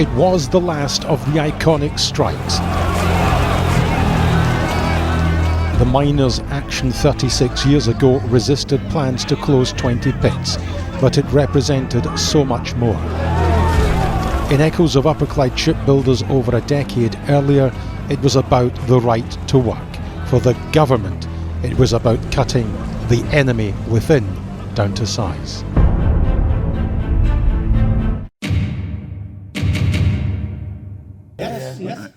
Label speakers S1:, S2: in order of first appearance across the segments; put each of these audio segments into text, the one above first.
S1: It was the last of the iconic strikes. The miners' action 36 years ago resisted plans to close 20 pits, but it represented so much more. In echoes of Upper Clyde shipbuilders over a decade earlier, it was about the right to work. For the government, it was about cutting the enemy within down to size.
S2: Yes.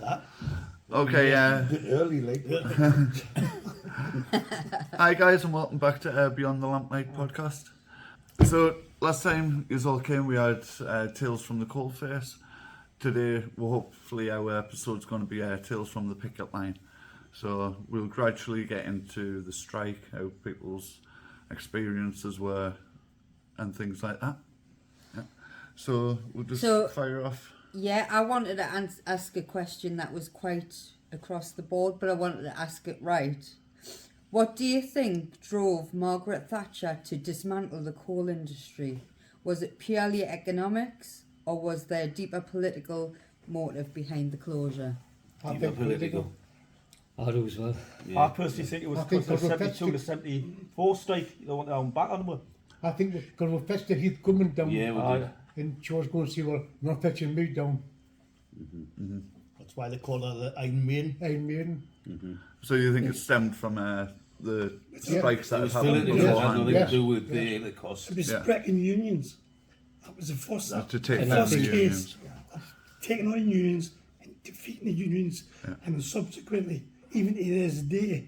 S3: Okay,
S2: Early, like.
S3: Hi guys, and welcome back to Beyond the Lamplight Podcast. So, last time you all came, we had Tales from the Coalfields. Today, hopefully our episode's going to be Tales from the Picket line. So, we'll gradually get into the strike, how people's experiences were, and things like that. Yeah. So, we'll just fire off.
S4: Yeah, I wanted to ask a question that was quite across the board, but I wanted to ask it right. What do you think drove Margaret Thatcher to dismantle the coal industry? Was it purely economics, or was there a deeper political motive behind the closure?
S5: I think political.
S6: I do as well.
S5: Yeah. I personally think it was because of the 72 to 74 strike. They want to back on them.
S2: I think because we fetched the Heath government down.
S5: Yeah, we did.
S2: And she was going to say, well, we're not fetching me down.
S7: Mm-hmm. That's why they call her the Iron Maiden.
S2: Iron Maiden.
S3: Mm-hmm. So you think it stemmed from the strikes that have happened
S5: beforehand? It had nothing to do with the cost.
S7: It was breaking unions. That was the first
S3: case.
S7: Taking on unions and defeating the unions. Yeah. And subsequently, even to this day,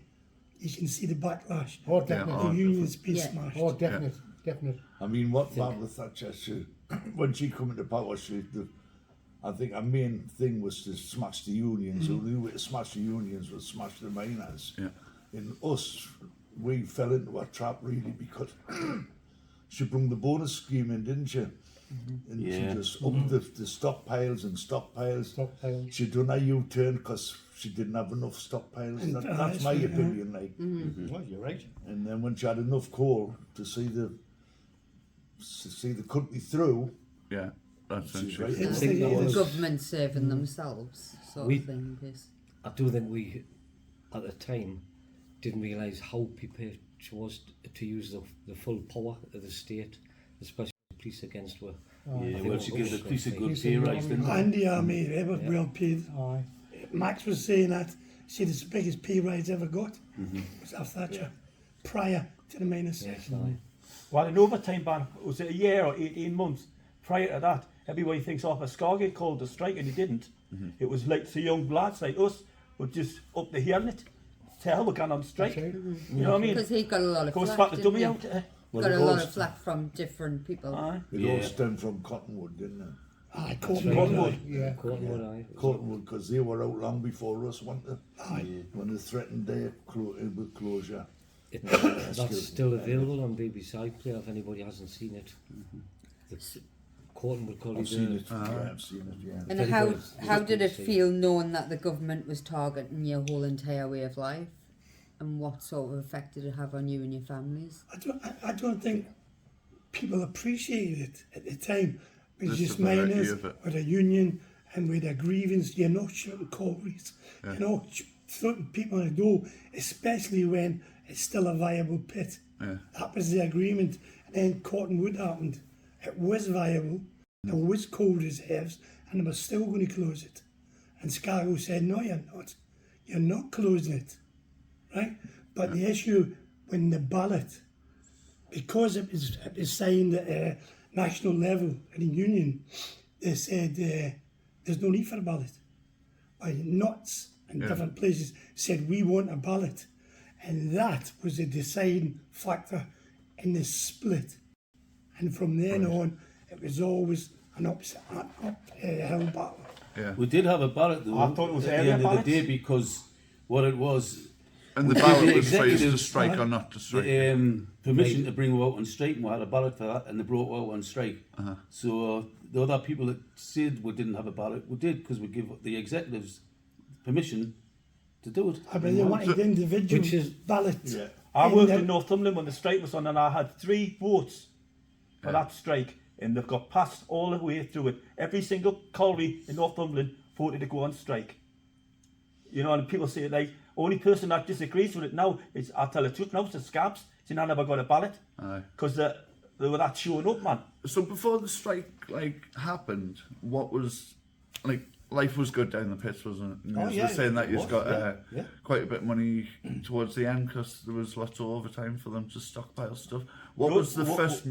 S7: you can see the backlash.
S2: Oh, definitely.
S7: The unions being smashed.
S2: Oh, definitely. Definitely.
S8: I mean, what Margaret Thatcher, when she come into power, I think her main thing was to smash the unions. The only way to smash the unions was smash the miners.
S3: Yeah.
S8: And us, we fell into a trap really because she brought the bonus scheme in, didn't she? Mm-hmm. And she just upped the stockpiles and stockpiles. She done a U-turn because she didn't have enough stockpiles. That's my opinion, like.
S7: Mm-hmm. Well, you're right.
S8: And then when she had enough coal to see the country through.
S3: Yeah, that's
S4: interesting. Right. The government saving themselves, sort of thing.
S6: I do think we, at the time, didn't realise how prepared she was to use the full power of the state, especially the police against her.
S5: She gave the police a good pay rise, didn't
S7: and the army, they were well paid. Max was saying that, she was the biggest pay rise ever got. Was after Thatcher, prior to the miners.
S6: Yes,
S5: Well, an overtime ban, was it a year or 18 months? Prior to that, everybody thinks a Scargate called the strike and he didn't. It was like the young lads like us were just up the hearing it. Tell we're going on strike. You know what I mean?
S4: Because he got a lot of flack.
S5: Got
S4: a lot of flack from different people.
S8: It all stemmed from Cottonwood, didn't it?
S7: Cottonwood.
S8: Yeah. Cottonwood, because they were out long before us, weren't they? When they threatened their closure.
S6: That's still available on BBC iPlayer if anybody hasn't seen it.
S8: I've seen it. I've seen it. Yeah.
S4: And how did it feel knowing that the government was targeting your whole entire way of life, and what sort of effect did it have on you and your families?
S7: I don't think people appreciated it at the time. It was just miners with a union and with a grievance. You're not shooting quarries. You're not throwing people in the door, especially when it's still a viable pit. That was the agreement. And then Cottonwood happened. It was viable, there was coal reserves, and they were still going to close it. And Scargo said, no, you're not. You're not closing it, right? But the issue when the ballot, because it was signed at a national level in the union, they said there's no need for a ballot. By Knots and different places said, we want a ballot. And that was the deciding factor in the split. And from then on, it was always an uphill battle.
S5: Yeah. We did have a ballot though.
S7: I thought it was
S5: at the end of the day because what it was.
S3: And the ballot was for us to strike or not to strike.
S5: Permission to bring her out on strike, and we had a ballot for that, and they brought her out on strike. So the other people that said we didn't have a ballot, we did because we give the executives permission to do it.
S7: I mean, they wanted individual ballots.
S5: Yeah. I worked in Northumberland when the strike was on, and I had 3 votes for that strike. and they've got passed all the way through it. Every single colliery in Northumberland voted to go on strike. You know, and people say, like, only person that disagrees with it now is, I'll tell the truth now, it's the Scabs. Saying I never got a ballot. Because they were that showing up, man.
S3: So before the strike happened, what was life was good down the pits, wasn't it? You were saying that you've got quite a bit of money towards the end because there was lots of overtime for them to stockpile stuff. What was the first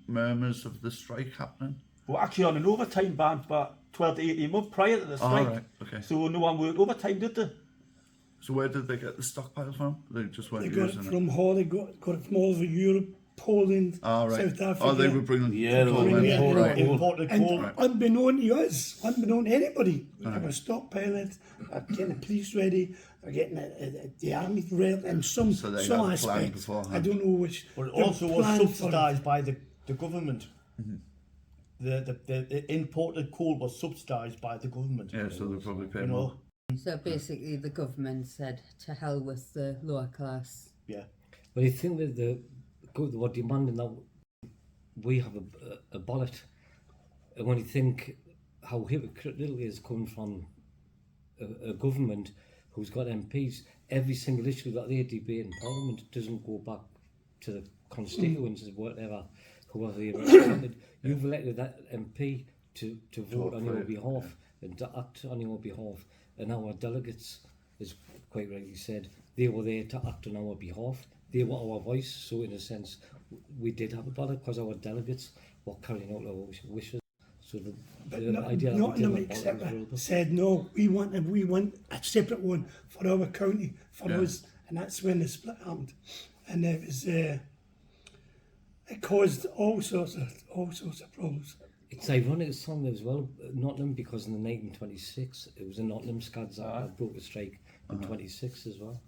S3: murmurs of the strike happening?
S5: Well, actually on an overtime ban for 12 to 18 months prior to the strike.
S3: Right, okay.
S5: So no one worked overtime, did they?
S3: So where did they get the stockpile from? They just weren't
S7: They got
S3: using
S7: it from Hull, they got it from all over Europe, Poland, South Africa.
S3: Oh, they were bringing
S2: imported
S7: and
S2: coal.
S7: unbeknown to us, unbeknown to anybody, they were stockpiling it, getting the police ready, getting the army ready, and some
S3: they had a plan
S7: aspects.
S3: beforehand.
S7: I don't know which.
S2: But it
S7: the
S2: also was
S7: plan for it.
S2: subsidised by the government. The imported coal was subsidised by the government.
S3: Yeah, so they probably paid
S2: You
S3: more.
S2: know,
S4: So basically, the government said, to hell with the lower class.
S2: yeah.
S6: But I think that they were demanding that we have a ballot. And when you think how hypocritical it is coming from a government who's got MPs, every single issue that they debate in Parliament doesn't go back to the constituents or whatever, whoever they represented. You've elected that MP to vote on your behalf and to act on your behalf. And our delegates, as quite rightly said, they were there to act on our behalf. They were our voice, so in a sense, we did have a ballot because our delegates were carrying out our wishes. So the idea that we did have a ballot was real.
S7: Said no, we want a separate one for our county, for us, and that's when the split happened. And it was it caused all sorts of problems.
S6: It's ironic it's something as well, Nottingham, because in the 1926 it was the Nottingham Scads that broke the strike in 26 as well.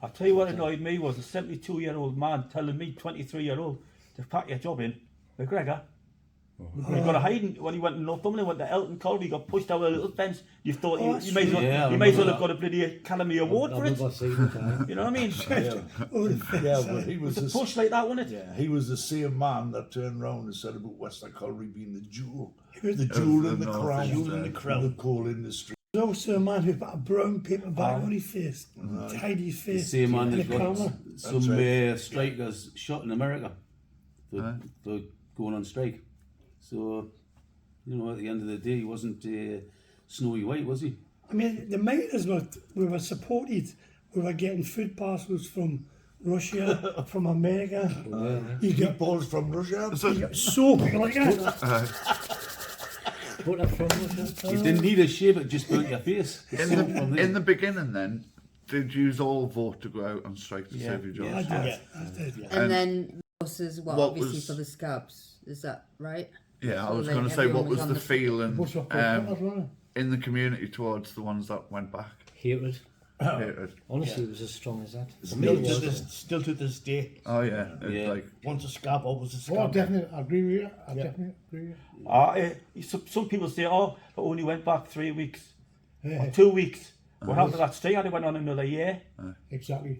S5: I'll tell you what annoyed me was a 72-year-old man telling me, 23-year-old, to pack your job in. McGregor. He got a hiding when he went to Northumberland, went to Elton College, he got pushed out of a little fence. You thought you may as well have got a bloody Academy Award for it. You know what I mean?
S8: but he was
S5: It was a push like that, wasn't it?
S8: Yeah, he was the same man that turned round and said about Western Colliery being the jewel in the crown of the coal industry.
S7: There's also a man who put a brown paper bag on his face, tied his face.
S9: The same man
S7: and
S9: that
S7: the
S9: got
S7: camera.
S9: some strikers shot in America for going on strike. So, you know, at the end of the day, he wasn't snowy white, was he?
S7: I mean, the miners we were supported. We were getting food parcels from Russia, from America. You got
S8: balls from Russia.
S7: you got soap like that.
S9: You didn't need a shave, it just burnt your face.
S3: In the beginning, then, did you all vote to go out on strike to save your jobs?
S7: I did.
S4: And then Buses,
S3: what
S4: obviously
S3: was-
S4: for the Scabs. Is that right?
S3: Yeah, I
S4: So,
S3: was
S4: like,
S3: going to say,
S4: everyone
S3: what
S4: was
S3: was
S4: on
S3: the
S4: the-
S3: feeling
S2: Bush off as well.
S3: in the community towards the ones that went back?
S6: Hatred.
S3: Hatred.
S6: Honestly, it was as strong as that.
S2: Still to this day.
S3: Oh yeah,
S9: Yeah.
S3: like
S2: Once a scab, always a scab. Oh, definitely. I agree with you. I definitely agree with you.
S5: Some people say, oh, but only went back 3 weeks
S2: Yeah,
S5: or 2 weeks. What happened to that strike? And it went on another year.
S2: exactly.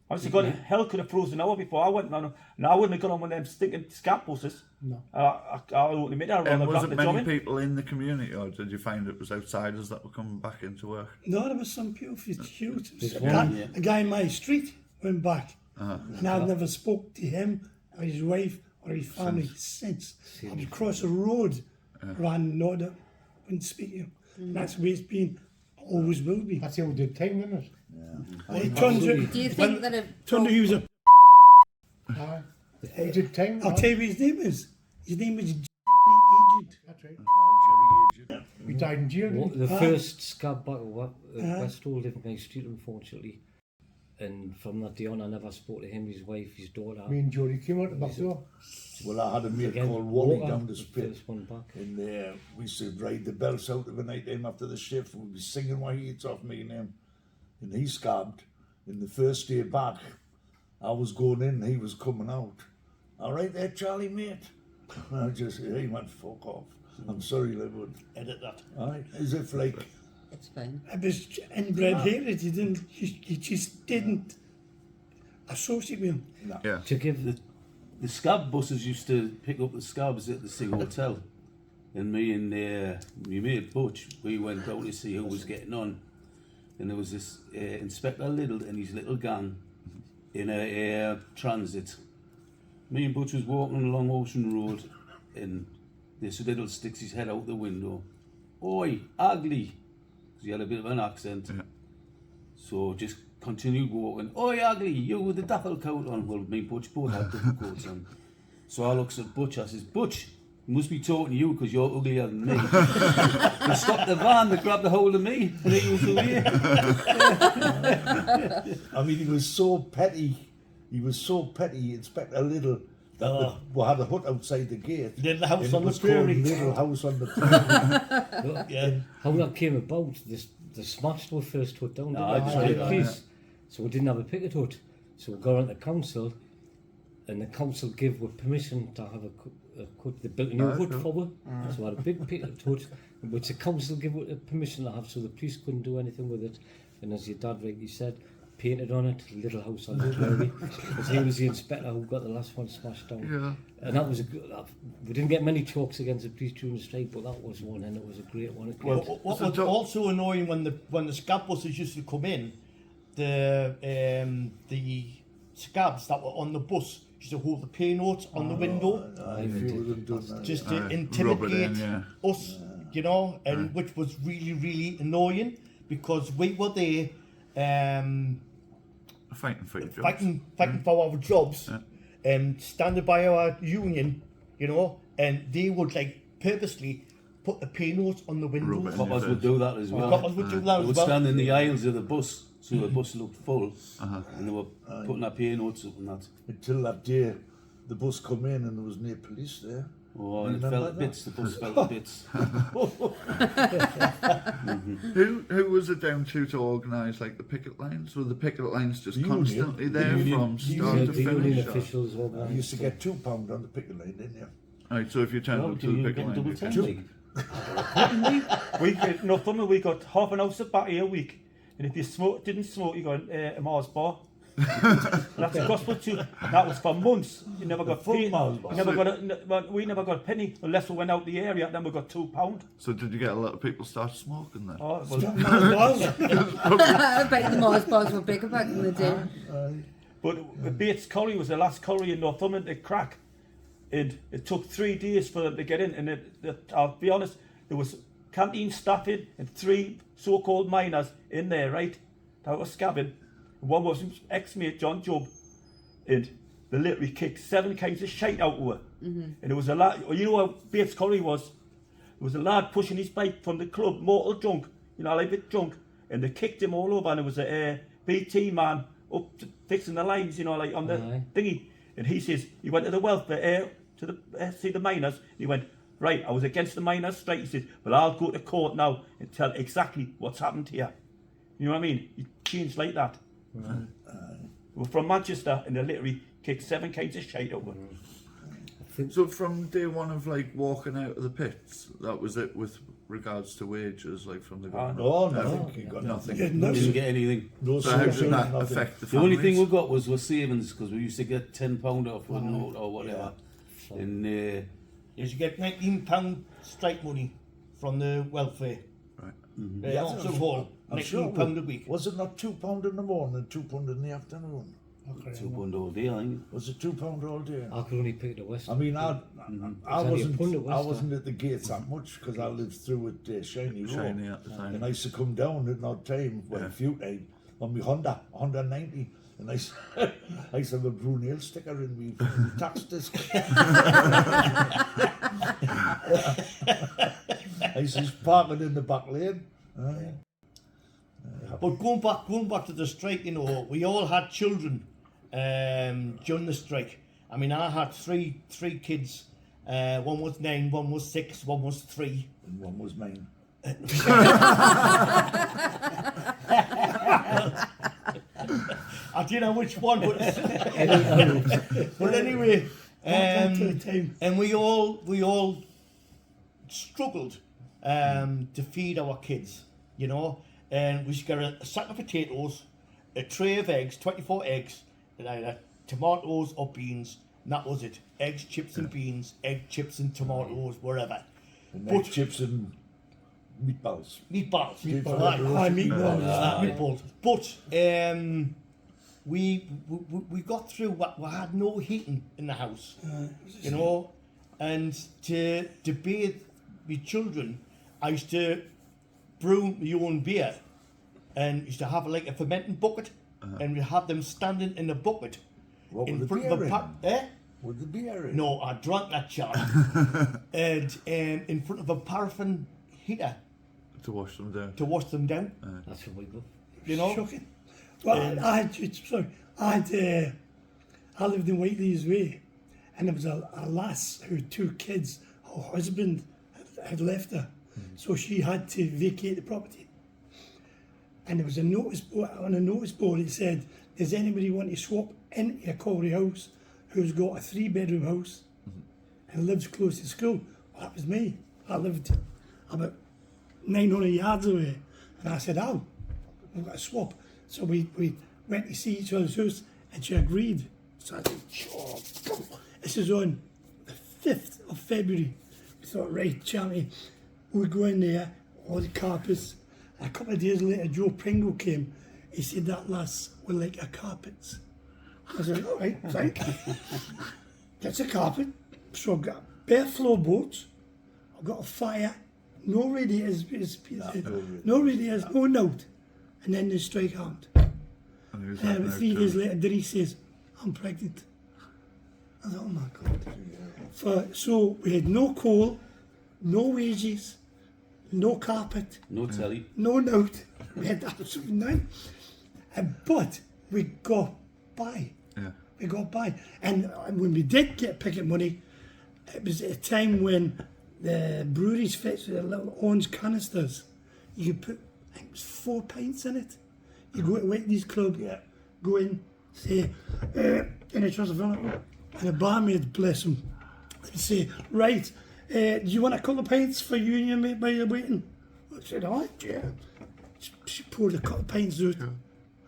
S5: Honestly, God, hell could have frozen an hour before I went on. And I wouldn't have gone on one of them stinking Scab buses.
S2: No.
S5: I'll admit I'd
S3: and
S5: rather
S3: was
S5: drop
S3: it
S5: the job
S3: many
S5: in.
S3: people in the community, or did you find it was outsiders that were coming back into work?
S7: No, there was some people huge.
S6: There's
S7: A guy in my street went back, and I've never spoke to him or his wife or his family since. I would cross the road, ran Nottingham, wouldn't speak to him. That's the way it's been, always will be.
S2: That's how we did time, isn't it?
S7: He turned
S4: Do you think that it
S7: to he was a.
S2: Aye. We did time.
S7: I'll tell you what his name is. His name is
S2: Agent. That's right.
S8: Jerry Agent.
S2: We died in jail.
S6: Well,
S2: didn't we?
S6: the first Scab battle Westall lived in my street, unfortunately. And from that day on, I never spoke to him, his wife, his daughter.
S2: Me and Jody came out the back door.
S8: Well, I had a mate
S6: Again,
S8: called Wally
S6: Walker
S8: down the
S6: was the
S8: spit.
S6: first one back.
S8: And we used to ride the bells out of the night time after the shift. We'd be singing what he eats off me and him. And he scabbed. And the first day back, I was going in, he was coming out. All right there, Charlie, mate. And I just, he went, fuck off. I'm sorry, Lewood.
S2: Edit that.
S8: All right, as if like,
S4: It's fine.
S7: It was inbred hatred. He just didn't associate with him.
S3: Yeah.
S6: To give
S9: the scab buses used to pick up the scabs at the Sig Hotel. And me and my mate Butch, we went down to see who was getting on. And there was this Inspector Little and his little gang in a transit. Me and Butch was walking along Ocean Road, and this Little sticks his head out the window. Oi, ugly! Because he had a bit of an accent. Yeah. So just continued walking. Oi, ugly, you with the duffel coat on. Well, me and Butch both had duffel coats on. So I looks at Butch, I says, Butch, I must be talking to you because you're uglier than me. They stopped the van, they grabbed a hold of me, and he was away.
S8: I mean, he was so petty, Inspector Little, that we had a hut outside the gate.
S2: Little house on the
S8: prairie. Little house on the prairie.
S6: Yeah. How that came about, the smashed our first hut down so we didn't have a picket hut. So we got on the council, and the council gave us permission to have a hut. They built a new hut for us. So we had a big picket hut, which the council gave us permission to have, so the police couldn't do anything with it. And as your dad rightly said, painted on it, Little House on the Prairie, because he was the inspector who got the last one smashed down. Yeah. And that was we didn't get many talks against the police during the strike, but that was one, and it was a great one.
S2: Well, what was also annoying when the scab buses used to come in, the scabs that were on the bus used to hold the pay notes on the window, just to intimidate us, you know, and which was really, really annoying because we were there
S3: fighting for your jobs.
S2: Fighting for our jobs, standing by our union, you know, and they would like purposely put the pay notes on the windows.
S9: Coppers would do that as well. They would stand in the aisles of the bus, so the bus looked full, and they were putting their pay notes up and that.
S8: Until that day, the bus come in and there was no police there.
S9: Oh, and it fell to bits, the bus fell to bits.
S3: Who was it down to organise like the picket lines? Were the picket lines just constantly there from start to finish?
S6: Officials
S8: you used to get £2 on the picket line, didn't you?
S3: Right, so if you turned up to the picket line,
S5: we got half an ounce of battery a week, and if you didn't smoke, you got a Mars bar. That's the gospel too. That was for months. You never got full Mars bar. We never got a penny unless we went out the area. Then we got £2.
S3: So did you get a lot of people start smoking then?
S4: I bet the Mars bars were bigger back in the day.
S5: But Bates Colliery was the last colliery in Northumberland to crack. And it took 3 days for them to get in, and I'll be honest, there was canteen staffing and 3 so-called miners in there, right? That was scabbing. One was his ex-mate John Job, and they literally kicked 7 kinds of shite out of her. And there was a lad, you know what Bates Colliery was? There was a lad pushing his bike from the club, mortal drunk, you know, like a bit drunk, and they kicked him all over, and there was a BT man up fixing the lines, you know, like on the thingy. And he says, he went to the welfare to see the miners. He went, right, I was against the miners' strike. He says, but I'll go to court now and tell exactly what's happened here. You know what I mean? He changed like that. We're from Manchester, and they literally kicked 7 kinds of shite over.
S3: So from day one of like walking out of the pits, that was it with regards to wages, like from the government?
S8: Nothing. You got nothing.
S9: We didn't get anything.
S3: So how did that affect the families?
S9: The only thing we got was savings, because we used to get £10 off a note or whatever. And
S2: you used to get £19 strike money from the welfare.
S3: Right.
S2: I'm sure £19 a week.
S8: Was it not £2 in the morning and £2 in the afternoon?
S9: £2 all day, I think.
S8: Was it £2 all day?
S6: I could only pick the West.
S8: I mean, I wasn't at the gates that much because I lived through at Shiny Road.
S3: At the time.
S8: And I used to come down at odd time, a few times, on my Honda 90. And I used to have a Brunel sticker in me tax disc. I used to park it in the back lane.
S2: But going back to the strike, you know, we all had children during the strike. I mean, I had three kids. One was 9, one was 6, one was 3,
S8: and one was mine.
S2: I don't know which one, but anyway, and we all struggled to feed our kids, you know. And we used to get a sack of potatoes, a tray of eggs, 24 eggs, and either tomatoes or beans, And that was it. Eggs, chips and beans, egg, chips and tomatoes, wherever.
S8: And
S2: But-
S8: chips and meatballs.
S2: Meatballs.
S7: Aye, meatballs.
S2: But we got through. We had no heating in the house, you know, and to bathe my children, I used to brew my own beer, and used to have like a fermenting bucket, and we have them standing in a bucket
S8: What
S2: in
S8: with the
S2: front
S8: beer
S2: of a
S8: in? With the beer in?
S2: No, I drank that chap, and in front of a paraffin heater
S3: To wash them down.
S2: to wash them down.
S6: That's what we do.
S2: You know.
S7: Shocking. Well, I lived in Whiteley's Way, and there was a lass who had 2 kids. Her husband had left her, so she had to vacate the property. And there was a notice board, on a notice board it said, does anybody want to swap into a Corrie house who's got a 3-bedroom house and lives close to school? Well, that was me. I lived about 900 yards away, and I said, oh, we've got to swap. So we went to see each other's house, and she agreed. So I said, sure, come on. This is on the 5th of February. We thought, right, Charlie, we go in there, all the carpets. And a couple of days later, Joe Pringle came. He said, that lass will like her carpets. I said, all right, fine. Gets a carpet. So I've got bare floorboards. I've got a fire. No radiators, no radiators, no note. And then they strike out.
S3: And who's that now,
S7: 3 days
S3: Joe?
S7: later, Denise says, I'm pregnant. I thought, oh my God. So we had no coal, no wages, no carpet,
S9: No telly.
S7: no note. We had absolutely none. But we got by.
S3: Yeah.
S7: We got by. And when we did get Picket money, it was at a time when the breweries fetched with the little orange canisters. You could put, I think it was 4 pints in it. You go to Whiteley's Club, go in, say, in a trust of honor, and the barmaid, bless him, they'd say, right, do you want a couple of pints for you and your mate while you're waiting? I said, all right, yeah. She poured a couple of pints out.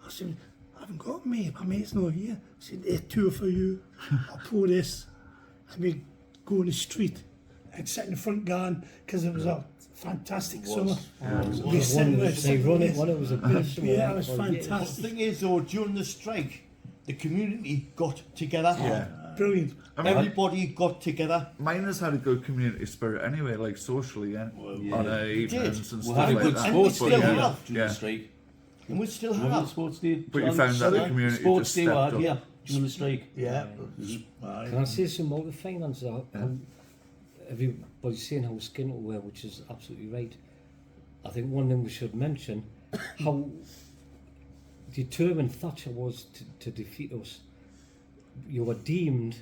S7: I said, I haven't got me, my mate's not here. I said, 2 for you. I'll pour this. And we go on the street. I'd sit in the front garden because it was a fantastic summer. We sit with
S6: They run it when it was a bit.
S7: yeah, it was
S2: The
S7: fantastic.
S2: thing is, though, during the strike, the community got together.
S7: Brilliant.
S3: I mean,
S2: Everybody got together.
S3: Miners had a good community spirit anyway, like socially, and on evenings and
S9: We
S3: stuff
S9: had a
S3: like
S9: good
S3: that.
S9: sports
S2: still
S9: day
S2: have.
S9: during the strike.
S2: And we still
S9: Remember the
S2: have.
S9: sports day?
S3: But you found that the
S9: Sorry?
S3: community
S9: Sports
S3: just
S9: day we
S3: stepped
S9: had,
S3: up.
S9: yeah, during the strike.
S8: Yeah.
S6: Can I say some more to finance? Everybody's saying how skin we were, which is absolutely right. I think one thing we should mention, how determined Thatcher was to defeat us. You were deemed,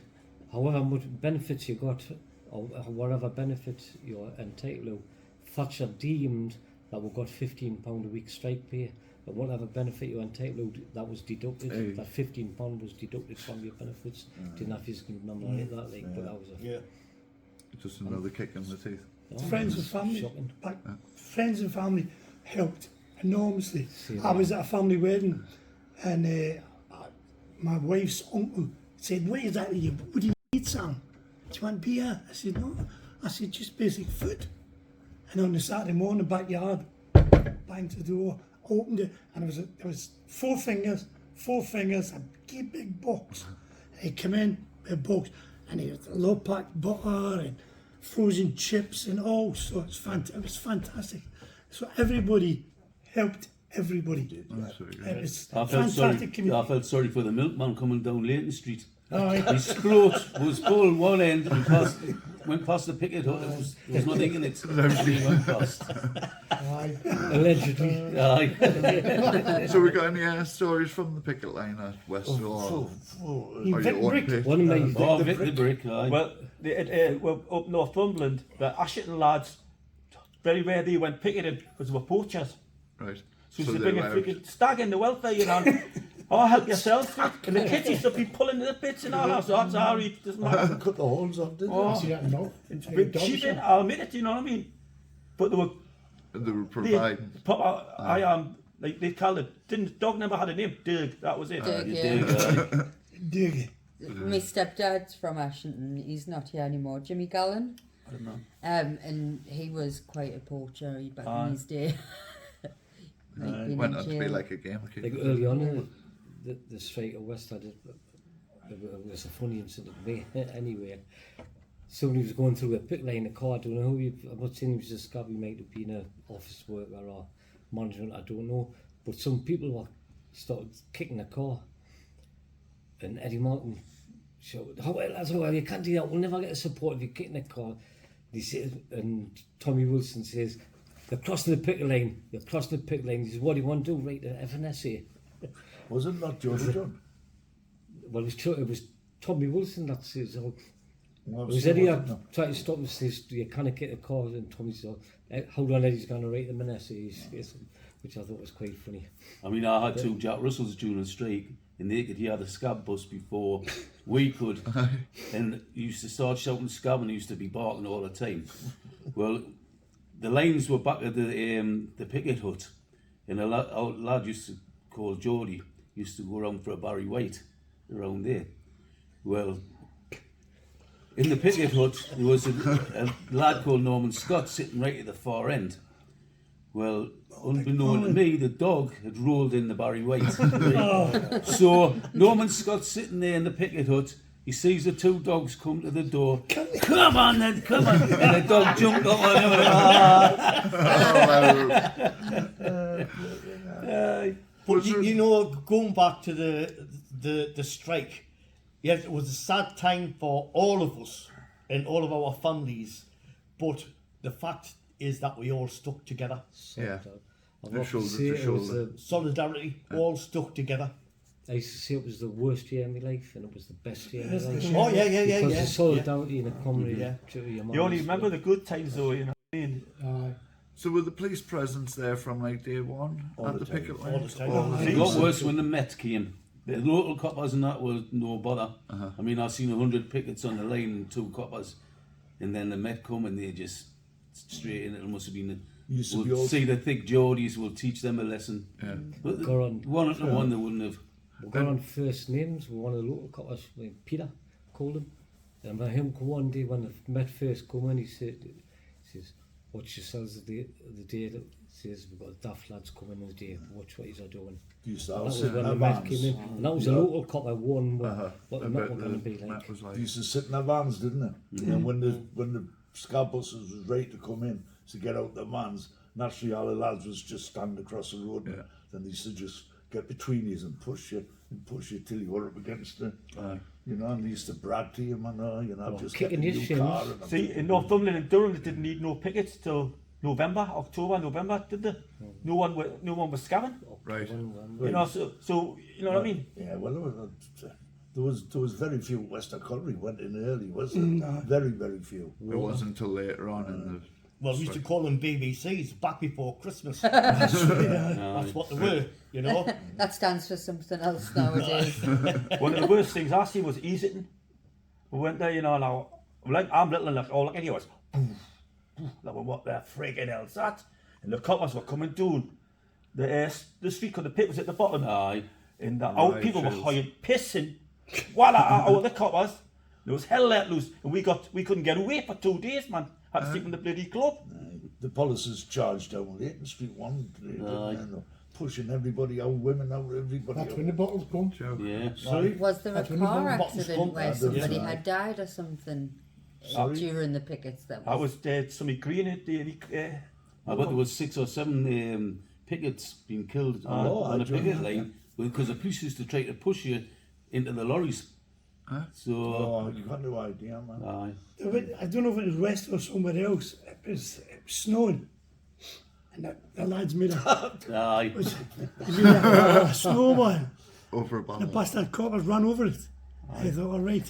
S6: however much benefits you got, or whatever benefits you're entitled to, Thatcher deemed that we got £15 a week strike pay, but whatever benefit you were entitled to, that was deducted.
S3: Hey.
S6: That £15 was deducted from your benefits. Didn't have his number like that, like, but that was a
S3: Just another kick in the teeth.
S7: Friends and family,
S6: shocking.
S7: friends and family helped enormously. I was at a family wedding, and my wife's uncle said, "What exactly you? What do you need, Sam? Do you want beer?" I said, "No." I said, "Just basic food." And on the Saturday morning, backyard, banged the door, opened it, and there was four fingers, a big box. And he came in with a box, and he had low packed butter and frozen chips and all sorts. It was fantastic. So everybody helped everybody. It was
S9: I felt
S7: fantastic community.
S9: I felt sorry for the milkman coming down Leighton Street.
S7: Aye.
S9: His float was pulling one end and went past the Picket hut. There was nothing in it. He went past.
S6: Allegedly.
S9: Aye.
S3: So we got any stories from the picket line at Westall? Or you
S7: Vic
S3: want
S7: Brick.
S3: to
S6: One of my
S9: Oh, Vic the Brick. Aye.
S5: Well, well, up Northumberland, the Asherton lads, very rare they went picketing because they were poachers.
S3: Right.
S5: So
S3: So
S5: they
S3: they
S5: bring a
S3: allowed-
S5: freaking stag in the welfare, you know. Oh, help yourself. And the kids used to be pulling the bits in our house. Oh, sorry, it doesn't matter.
S8: Cut the holes off, didn't
S5: Oh.
S8: they?
S5: Bring sheep in, I'll admit it, you know what I mean? But they were,
S3: They were providing.
S5: I am, like they called it, dog never had a name, Dirk, that was it.
S4: Dirk,
S9: You
S4: yeah.
S9: dig, aye.
S7: Dig.
S4: My stepdad's from Ashington. He's not here anymore. Jimmy Gallen.
S8: I don't know.
S4: And he was quite a poacher back in his day.
S3: Went on to be like a game.
S6: Like early on, the strike of West had it was a funny incident to me. Anyway, somebody was going through a pit lane, a car. I don't know who. I'm not saying he was a scab. He might have been an office worker or management. I don't know. But some people started kicking the car, and Eddie Martin shouted, "How well, that's well, you can't do that. We'll never get the support if you're kicking the car." He said, and Tommy Wilson says, "You're crossing the picket line. You're crossing the picket line." He says, "What do you want to do? Write an FNSA?"
S8: Was it not George John?
S6: Well, it was Tommy Wilson that says, "Oh."
S8: Well,
S6: It was Eddie trying to stop and says, "You can't get the car," and Tommy said, "Hold on, Eddie's going to write them an essay," which I thought was quite funny.
S9: I mean, I had two Jack Russells during the strike, and they could hear the scab bus before we could. And he used to start shouting scab, and he used to be barking all the time. Well, the lines were back at the Picket hut, and our lad used to call Geordie, used to go around for a Barry White around there. Well, in the Picket hut, there was a lad called Norman Scott sitting right at the far end. Well, unbeknown to me, the dog had rolled in the Barry White. Right? So Norman Scott's sitting there in the Picket hut. He sees the two dogs come to the door. Come on then, come on! And the dog jumped up on him.
S2: But you know, going back to the strike, yes, it was a sad time for all of us and all of our families. But the fact is that we all stuck together.
S3: Yeah.
S6: I've
S3: The
S6: often
S3: shoulder
S6: said
S3: to
S6: it was
S3: shoulder.
S2: Solidarity, all stuck together.
S6: I used to say it was the worst year of my life and it was the best year of my life.
S2: Oh yeah.
S6: Because
S2: yeah.
S6: the solidarity and the camaraderie.
S2: Yeah.
S5: You only remember the good times though, you know what I mean?
S3: So were the police presence there from like day one
S8: All
S3: at
S8: the
S3: the
S8: time.
S3: picket
S2: All
S3: line?
S2: the time.
S9: It got worse when the Met came. The local coppers and that were no bother. I mean, I've seen 100 pickets on the line and 2 coppers, and then the Met come and they just straight in. It must have been.
S8: Used to be
S9: We'll
S8: all-
S9: see the thick Geordies. We'll teach them a lesson.
S3: Yeah.
S9: But
S6: Go on.
S9: one at the one they wouldn't have.
S6: We got on first names with one of the local coppers, like Peter, called him. And I him come one day when the Met first come in, he says, "Watch yourselves the day that says we've got daft lads coming in the day, watch what he's doing."
S8: Used to
S6: And
S8: have
S6: that was
S8: sitting
S6: when
S8: in
S6: the
S8: their
S6: Met came
S8: vans.
S6: in. And that was a local copper one what the Met were going to be
S3: That
S6: like.
S3: was like,
S8: They used to sit in their vans, didn't they? And when the scab buses was ready to come in to get out the vans, naturally all the lads was just stand across the road.
S3: Yeah.
S8: Then they used to just get between you and push you till you were up against the, you know, and they used to brag to you, man, just get a
S6: kicking your
S8: new
S6: shins.
S8: car. And
S5: See, in Northumberland and Durham, they didn't need no pickets till October, November, did they? No one was scabbing.
S3: right.
S5: You know, so you know what I mean?
S8: Yeah, well, there was very few Western Colliery went in early, wasn't there? Very, very few.
S3: It wasn't until later on in the.
S2: Well, we used to call them BBCs back before Christmas. That's what they were, you know.
S4: That stands for something else nowadays.
S5: One of the worst things I seen was Easington. We went there, you know, now, like, I'm little and all I can hear was, like, what the friggin' hell's that? And the coppers were coming down the street because the pit was at the bottom.
S9: Aye.
S5: And the
S3: Right,
S5: people were
S3: chills.
S5: hiring, pissing, all the coppers. There was hell let loose, and we couldn't get away for 2 days, man. Had to sleep in the bloody club.
S8: The policies charged down Leighton Street 1, pushing everybody out, women out, everybody
S7: That's
S8: out.
S7: when the bottles come.
S9: Yeah.
S8: Sorry?
S4: Was there a
S7: That's when the
S4: car
S7: buttons
S4: accident
S7: come.
S4: where somebody had died or something during the pickets?
S5: I was dead. Somebody green at the.
S9: I bet there was 6 or 7 pickets being killed on the picket line because the police used to try to push you into the lorries. So.
S8: Oh, you got no idea, man.
S9: Aye.
S7: I don't know if it was West or somewhere else. It was snowing. And the lads made a
S9: Aye.
S7: snowman.
S3: Over a
S7: The
S3: bottle.
S7: bastard coppers ran over it. I thought, all right,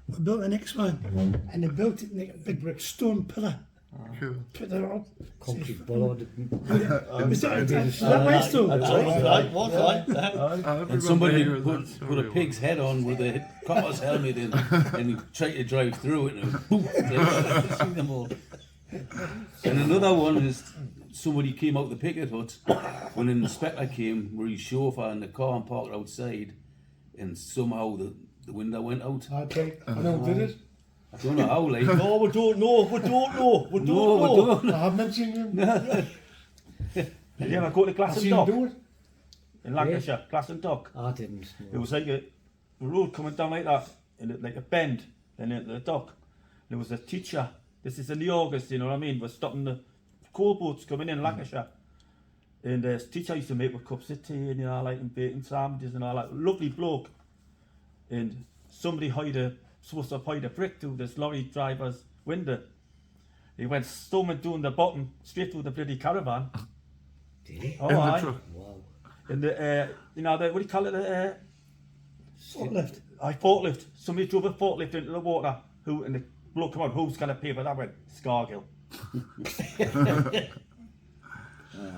S7: we built the next one. And they built it like a big brick stone pillar.
S3: Cool.
S7: Put it up.
S6: Concrete bollard.
S7: Is that West though?
S2: That's right, was right.
S9: And somebody put a pig's head on with a copper's helmet in, and he tried to drive through it, and boom, seen them all. And another one is somebody came out the picket hut when an inspector came, where his chauffeur in the car and parked outside, and somehow the window went out.
S10: That's right. I know, did it?
S9: I don't know how, like.
S2: No, we don't know. We don't know. We don't know.
S10: I haven't seen him.
S5: Did you ever go to
S10: I've
S5: Glass and
S10: seen him
S5: Dock
S10: do it.
S5: in Lancashire? Glass and Dock.
S6: I didn't.
S5: It was like a road coming down like that, and like a bend, and at the dock. There was a teacher. This is in the August, you know what I mean? We're stopping the coal boats coming in Lancashire. And the teacher used to make with cups of tea and, you know, like, and bacon sandwiches and all that. Lovely bloke. And somebody supposed to hide a brick through this lorry driver's window. He went storming down the bottom, straight through the bloody caravan.
S6: Did he?
S5: Oh,
S3: In the
S5: aye.
S3: truck.
S6: Wow.
S5: And the, you know, what do you call it?
S7: Forklift.
S5: Forklift. Somebody drove a forklift into the water. And the bloke come on, who's going to pay for that? Went, Scargill.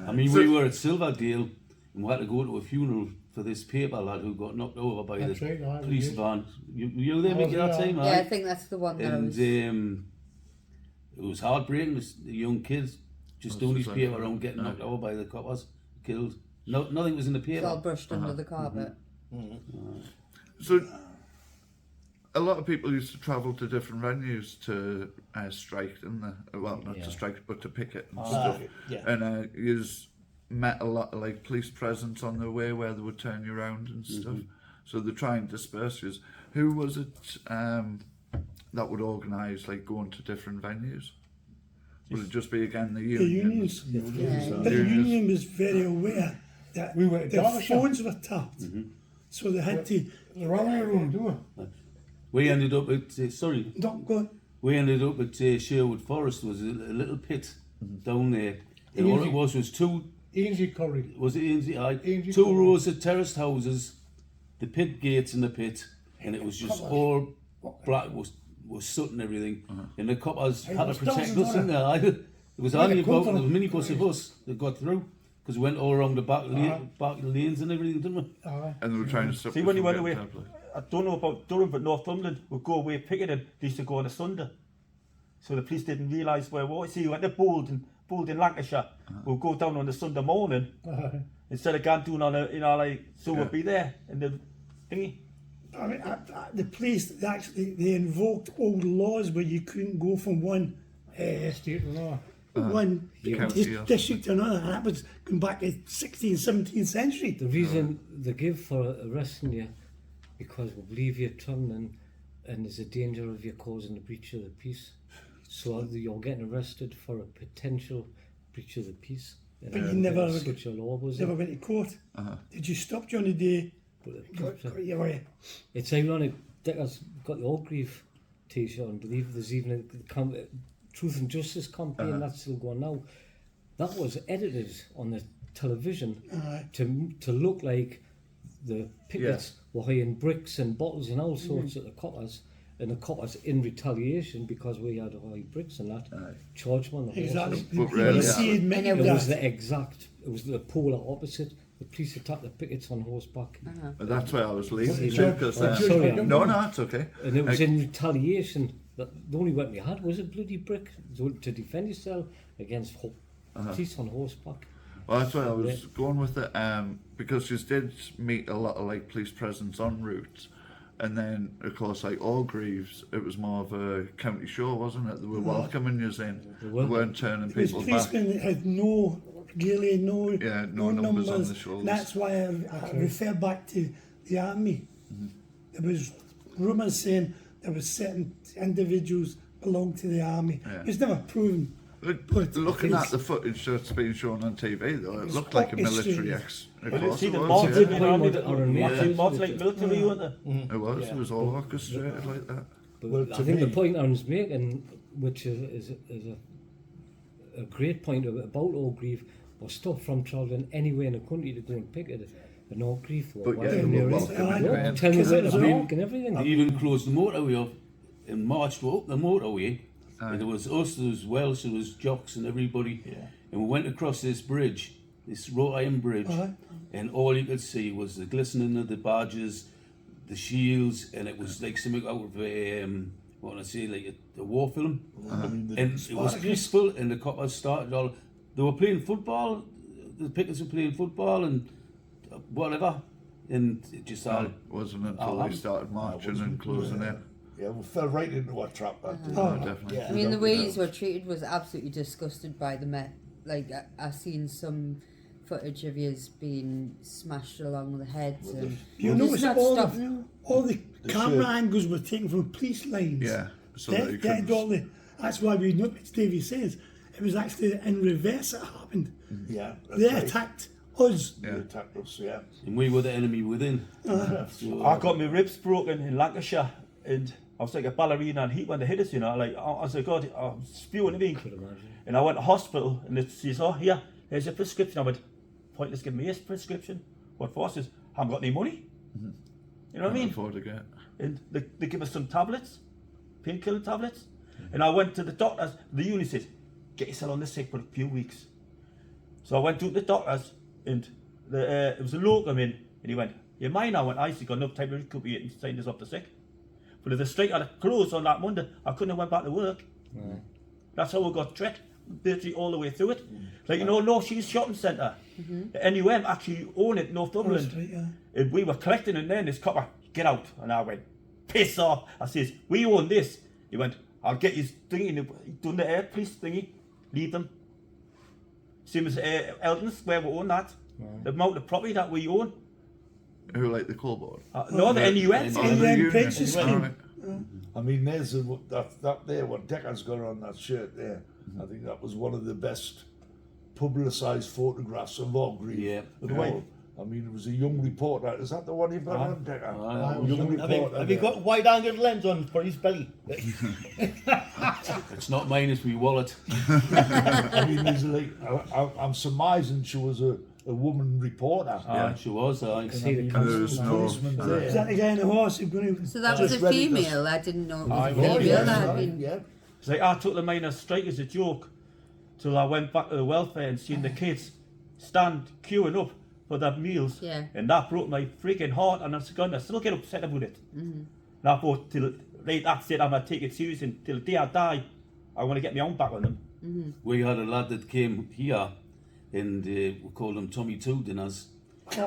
S9: I mean, we were at Silverdale and we had to go to a funeral for this paper lad who got knocked over by
S10: That's
S9: the
S10: right, aye, we
S9: police
S10: did.
S9: van. You were there, Mickey, that
S10: yeah.
S9: time,
S4: Yeah,
S9: aye?
S4: I think that's the one that I
S9: And
S4: was.
S9: it was heartbreaking. The young kids just doing his
S3: just
S9: paper
S3: like-
S9: around, getting knocked over by the coppers, killed. No, nothing was in the
S4: It's all
S9: paper.
S4: brushed under the carpet.
S3: So, a lot of people used to travel to different venues to strike, didn't they? Well, not to strike, but to picket and stuff.
S2: yeah.
S3: And you's met a lot of like police presence on the way where they would turn you around and stuff. So they try and disperse you. Who was it that would organise like going to different venues? Would it just be again the
S7: The
S3: unions?
S7: unions. But the union was very aware that
S10: We were at
S7: their
S10: Derbyshire.
S7: phones were tapped. So they had to,
S10: The running room, do it?
S9: We ended up at,
S7: not go,
S9: we ended up at Sherwood Forest. Was a little pit down there. And all it was two.
S10: Ainsley Curry.
S9: Was it Ainsley? Aye.
S10: Ainsley
S9: Two
S10: Curry.
S9: rows of terraced houses, the pit gates in the pit, and it was just all black, was soot and everything. And the coppers had to
S10: was
S9: protect
S10: dozens
S9: us
S10: on
S9: in there. Aye. There was
S10: Yeah,
S9: only
S10: they come
S9: about
S10: from-
S9: a minibus of us that got through because we went all around the back lanes and everything, didn't we?
S3: And they were trying to stop
S5: See,
S3: us
S5: when you
S3: from
S5: went
S3: getting
S5: away,
S3: to that place.
S5: I don't know about Durham, but Northumberland would go away picketing. They used to go on a Sunday. So the police didn't realise where we were. See, you went to Bold in Lancashire. We'll go down on a Sunday morning instead of going down on a, you know, like, so we'll be there in the thingy.
S7: I mean, the police they invoked old laws where you couldn't go from one
S10: State law.
S7: one
S3: county or
S7: district to another. And that was going back to 16th, 17th century.
S6: The reason they give for arresting you, because we believe you're travelling and there's a danger of you causing a breach of the peace. So you're getting arrested for a potential breach of the peace.
S7: But you never,
S6: such a law was
S7: never
S6: it?
S7: went to court. Did you stop you on the day? Yeah, well,
S6: It's ironic. Decker's got the Orgreave t-shirt and believe there's even a Truth and Justice campaign that's still going now. That was edited on the television to look like the pickets were hiding bricks and bottles and all sorts at the coppers, and the coppers in retaliation because we had high bricks and that charged them on the
S7: exactly.
S6: horses.
S3: But really,
S7: You see it many of
S6: It was
S7: that.
S6: it was the polar opposite. The police attacked the pickets on horseback.
S3: But that's why I was leaving
S6: Sorry,
S3: because
S6: sorry,
S3: no, it's okay.
S6: And it was in retaliation that the only weapon you had was a bloody brick to defend yourself against police on horseback.
S3: Well, that's why I was going with it, because you did meet a lot of like police presence en route, and then of course like Orgreaves, it was more of a county show, wasn't it? They were welcoming you in, they weren't turning
S7: It was
S3: people back.
S7: policemen that had no
S3: numbers on the shoulders.
S7: That's why I refer back to the army. There was rumours saying there was certain individuals belonged to the army.
S3: Yeah.
S7: It was never proven. But
S3: Looking
S7: it's-
S3: at the footage that's been shown on TV, though, it
S7: It's
S3: looked like a
S7: orchestrated.
S3: military ex. Of
S5: Well,
S3: course
S5: see
S3: it
S5: the
S3: was,
S5: mods,
S3: yeah.
S5: you know, I mean,
S6: Yeah.
S5: mods like military, weren't they?
S3: It was all orchestrated like that.
S6: But
S10: Well,
S6: I
S10: to
S6: think the
S10: me-
S6: point Aaron's making, which is a great point about Orgreave, was stopped from travelling anywhere in the country to go and pick it. And Orgreave were
S3: But yeah,
S6: welcoming
S3: they were
S6: you in.
S3: welcoming you in.
S6: Tell me where to
S7: Because it
S6: park
S7: was
S6: and everything.
S9: They even closed the motorway up and marched up the motorway. And there was us, there was Welsh, there was Jocks and everybody. And we went across this bridge, this wrought iron bridge, and all you could see was the glistening of the badges, the shields, and it was like something out of what can I say, like a war film. And it was peaceful, and the coppers started all. They were playing football. The pickets were playing football and whatever. and it just all.
S3: It wasn't until they started marching and closing in.
S8: Yeah, we fell right into a trap that day.
S3: Oh, definitely.
S8: Yeah.
S4: I mean, the way you were treated was absolutely disgusted by the Met. Like, I seen some footage of yous being smashed along the heads. And
S7: You
S4: just
S7: notice
S4: not
S7: all
S4: stop-
S7: the camera angles were taken from police lines.
S3: Yeah, so that you couldn't...
S7: That's why we know, as Davey says, it was actually in reverse that happened.
S8: Yeah.
S7: They attacked us.
S8: They attacked us, yeah.
S9: And we were the enemy within.
S5: I got my ribs broken in Lancashire, and I was like a ballerina and heat when they hit us, you know. Like, I was like, God, I'm spewing at me. And I went to hospital, and it says, oh, here, here's your prescription. I went, pointless, give me a prescription. What for? I says, I haven't got any money. You know what I mean?
S3: Afford to get.
S5: And they give us some tablets, painkiller tablets. And I went to the doctors. The unit said, get yourself on the sick for a few weeks. So I went to the doctors, and it was a locum in, and he went, you're mine. I went, I see, got enough time to recuperate and sign this off the sick. But if the strike had closed on that Monday, I couldn't have went back to work. That's how we got treated, virtually all the way through it. Like, you know, North Shields Shopping Centre, the NUM actually own it, Northumberland.
S7: Right, yeah.
S5: And we were collecting it there, and this copper, get out. And I went, piss off. I says, we own this. He went, I'll get his thingy, he done the air police thingy, leave them. Same as Eldon's, where we own that. The amount of property that we own.
S3: Who, like the coal board?
S5: No, the NUM.
S3: Oh, the union.
S7: pension scheme.
S3: Alright.
S8: I mean, there's that there, what Deccan's got on that shirt there. I think that was one of the best publicised photographs of Orgreave.
S9: Yeah.
S8: The way, I mean, it was a young reporter. Is that the one you've got on, Deccan? Young
S2: Have you
S8: reporter.
S2: got wide-angled lens on for his belly?
S9: It's not mine, it's my wallet.
S8: I mean, there's like, I'm surmising she was a woman reporter.
S9: She was, aye.
S6: See the
S3: There's no...
S8: Policeman there.
S7: Is that the guy in the horse who's going to...
S4: So that was
S8: Just
S4: a
S8: ready to-
S4: female. I didn't know it was a
S2: yeah,
S4: female
S2: yeah,
S4: that had been.
S8: Yeah.
S5: It's like I took the miners' strike as a joke till I went back to the welfare and seen the kids stand queuing up for their meals.
S4: Yeah.
S5: And that broke my freaking heart, and I still get upset about it. And I thought, till right, that's it, I'm going to take it serious, and till the day I die, I want to get my own back on them.
S9: We had a lad that came here, and we called him Tommy Two Dinners.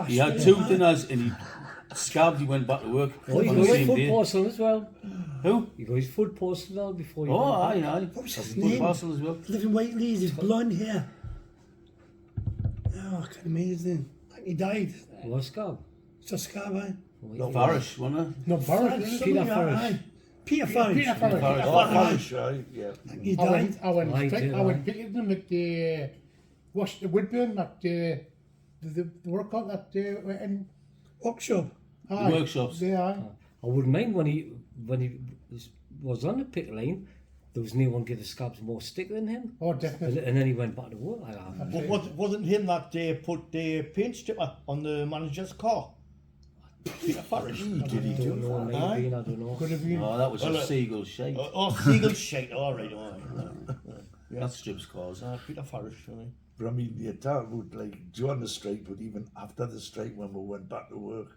S9: He had 2 dinners, and he scabbed, he went back to work
S6: Oh, you
S9: on
S6: got
S9: the
S6: his
S9: same
S6: food
S9: day.
S6: parcel as well.
S9: Who?
S6: You got his food parcel as well before you
S9: Oh,
S6: went back.
S9: aye.
S7: What was his
S9: Food
S7: name?
S9: parcel as well.
S7: Living white ladies, his blonde hair. Oh, I can't remember his name. Like he died.
S6: Was Scab?
S7: It's a scab, aye.
S9: Farish, wasn't it?
S10: No, Barrett.
S7: Something like that,
S10: Peter
S7: aye. Peter Farish.
S10: Peter Farrell.
S9: Farrell.
S8: Oh, Parish, aye, yeah.
S7: He
S10: I
S7: died.
S10: went
S6: Right,
S10: straight.
S6: yeah,
S10: I went
S6: right.
S10: picking them at the wash the wood burn that the work on that in
S7: Workshop.
S10: aye,
S9: workshops.
S10: Yeah, aye.
S6: I wouldn't mind when he was on the picket line, there was no one give the Scabs more stick than him.
S10: Oh, definitely.
S6: And then he went back to work like that.
S2: But wasn't him that put the paint stripper on the manager's car? Peter Farish.
S8: Did he
S6: I
S8: do
S6: don't know,
S8: that?
S6: maybe, I don't know.
S10: Could have been.
S9: Oh, that was
S2: Well,
S9: a seagull shite.
S2: Oh, Seagull shite. All right.
S9: That strips cars.
S2: Peter Farish. Aye.
S8: But I mean, you talk about like during the strike, but even after the strike, when we went back to work,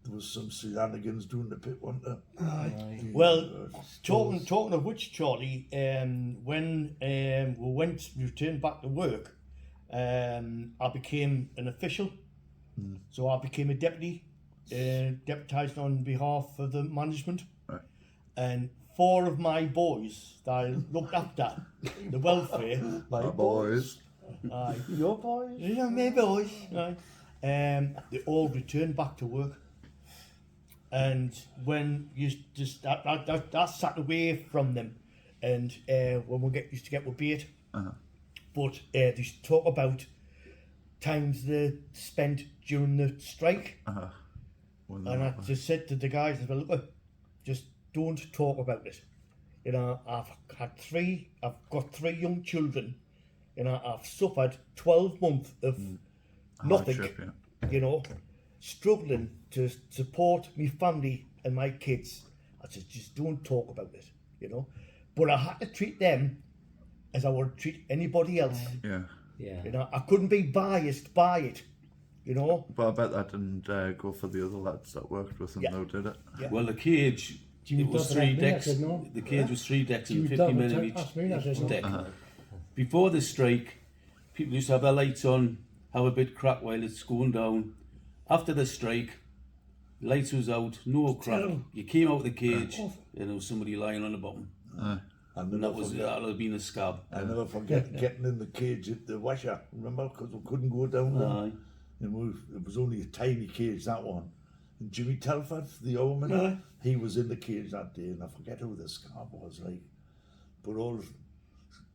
S8: there was some shenanigans doing the pit, wasn't there?
S2: Well, talking of which, Charlie, when we returned back to work, I became an official. So I became a deputy, deputising on behalf of the management.
S3: Right.
S2: And 4 of my boys that I looked after, the welfare,
S8: My
S3: boys.
S2: aye,
S8: Your boys?
S2: yeah, my boys, aye, they all returned back to work. And when you just that sat away from them, and when we used to get with beard, but they used to talk about times they spent during the strike, and I just said to the guys, well, look, just don't talk about it. You know, I've got 3 young children. You know, I've suffered 12 months of nothing.
S3: Hardship, yeah.
S2: You know, struggling to support my family and my kids. I said, just don't talk about it, you know. But I had to treat them as I would treat anybody else.
S3: Yeah.
S6: Yeah.
S2: You know, I couldn't be biased by it, you know.
S3: But I bet that didn't go for the other lads that worked with him,
S2: Yeah.
S3: though, did it?
S9: Well, the cage,
S10: Jimmy
S9: it was
S10: Dodd
S9: 3
S10: had me, I
S9: decks.
S10: said no.
S9: The cage was 3 decks and
S10: Jimmy
S9: 50
S10: Dodd
S9: men
S10: would
S9: in
S10: ask me, I said
S9: each
S10: no.
S9: deck. Before the strike, people used to have their lights on, have a bit crack while it's going down. After the strike, Lights was out, no crack.
S7: terrible.
S9: You came out of the cage and there was somebody lying on the bottom. And that would have been a scab.
S8: I never forget getting in the cage at the washer, remember? Because we couldn't go down there. And it was only a tiny cage, that one. And Jimmy Telford, the old man, he was in the cage that day, and I forget who the scab was like. But all the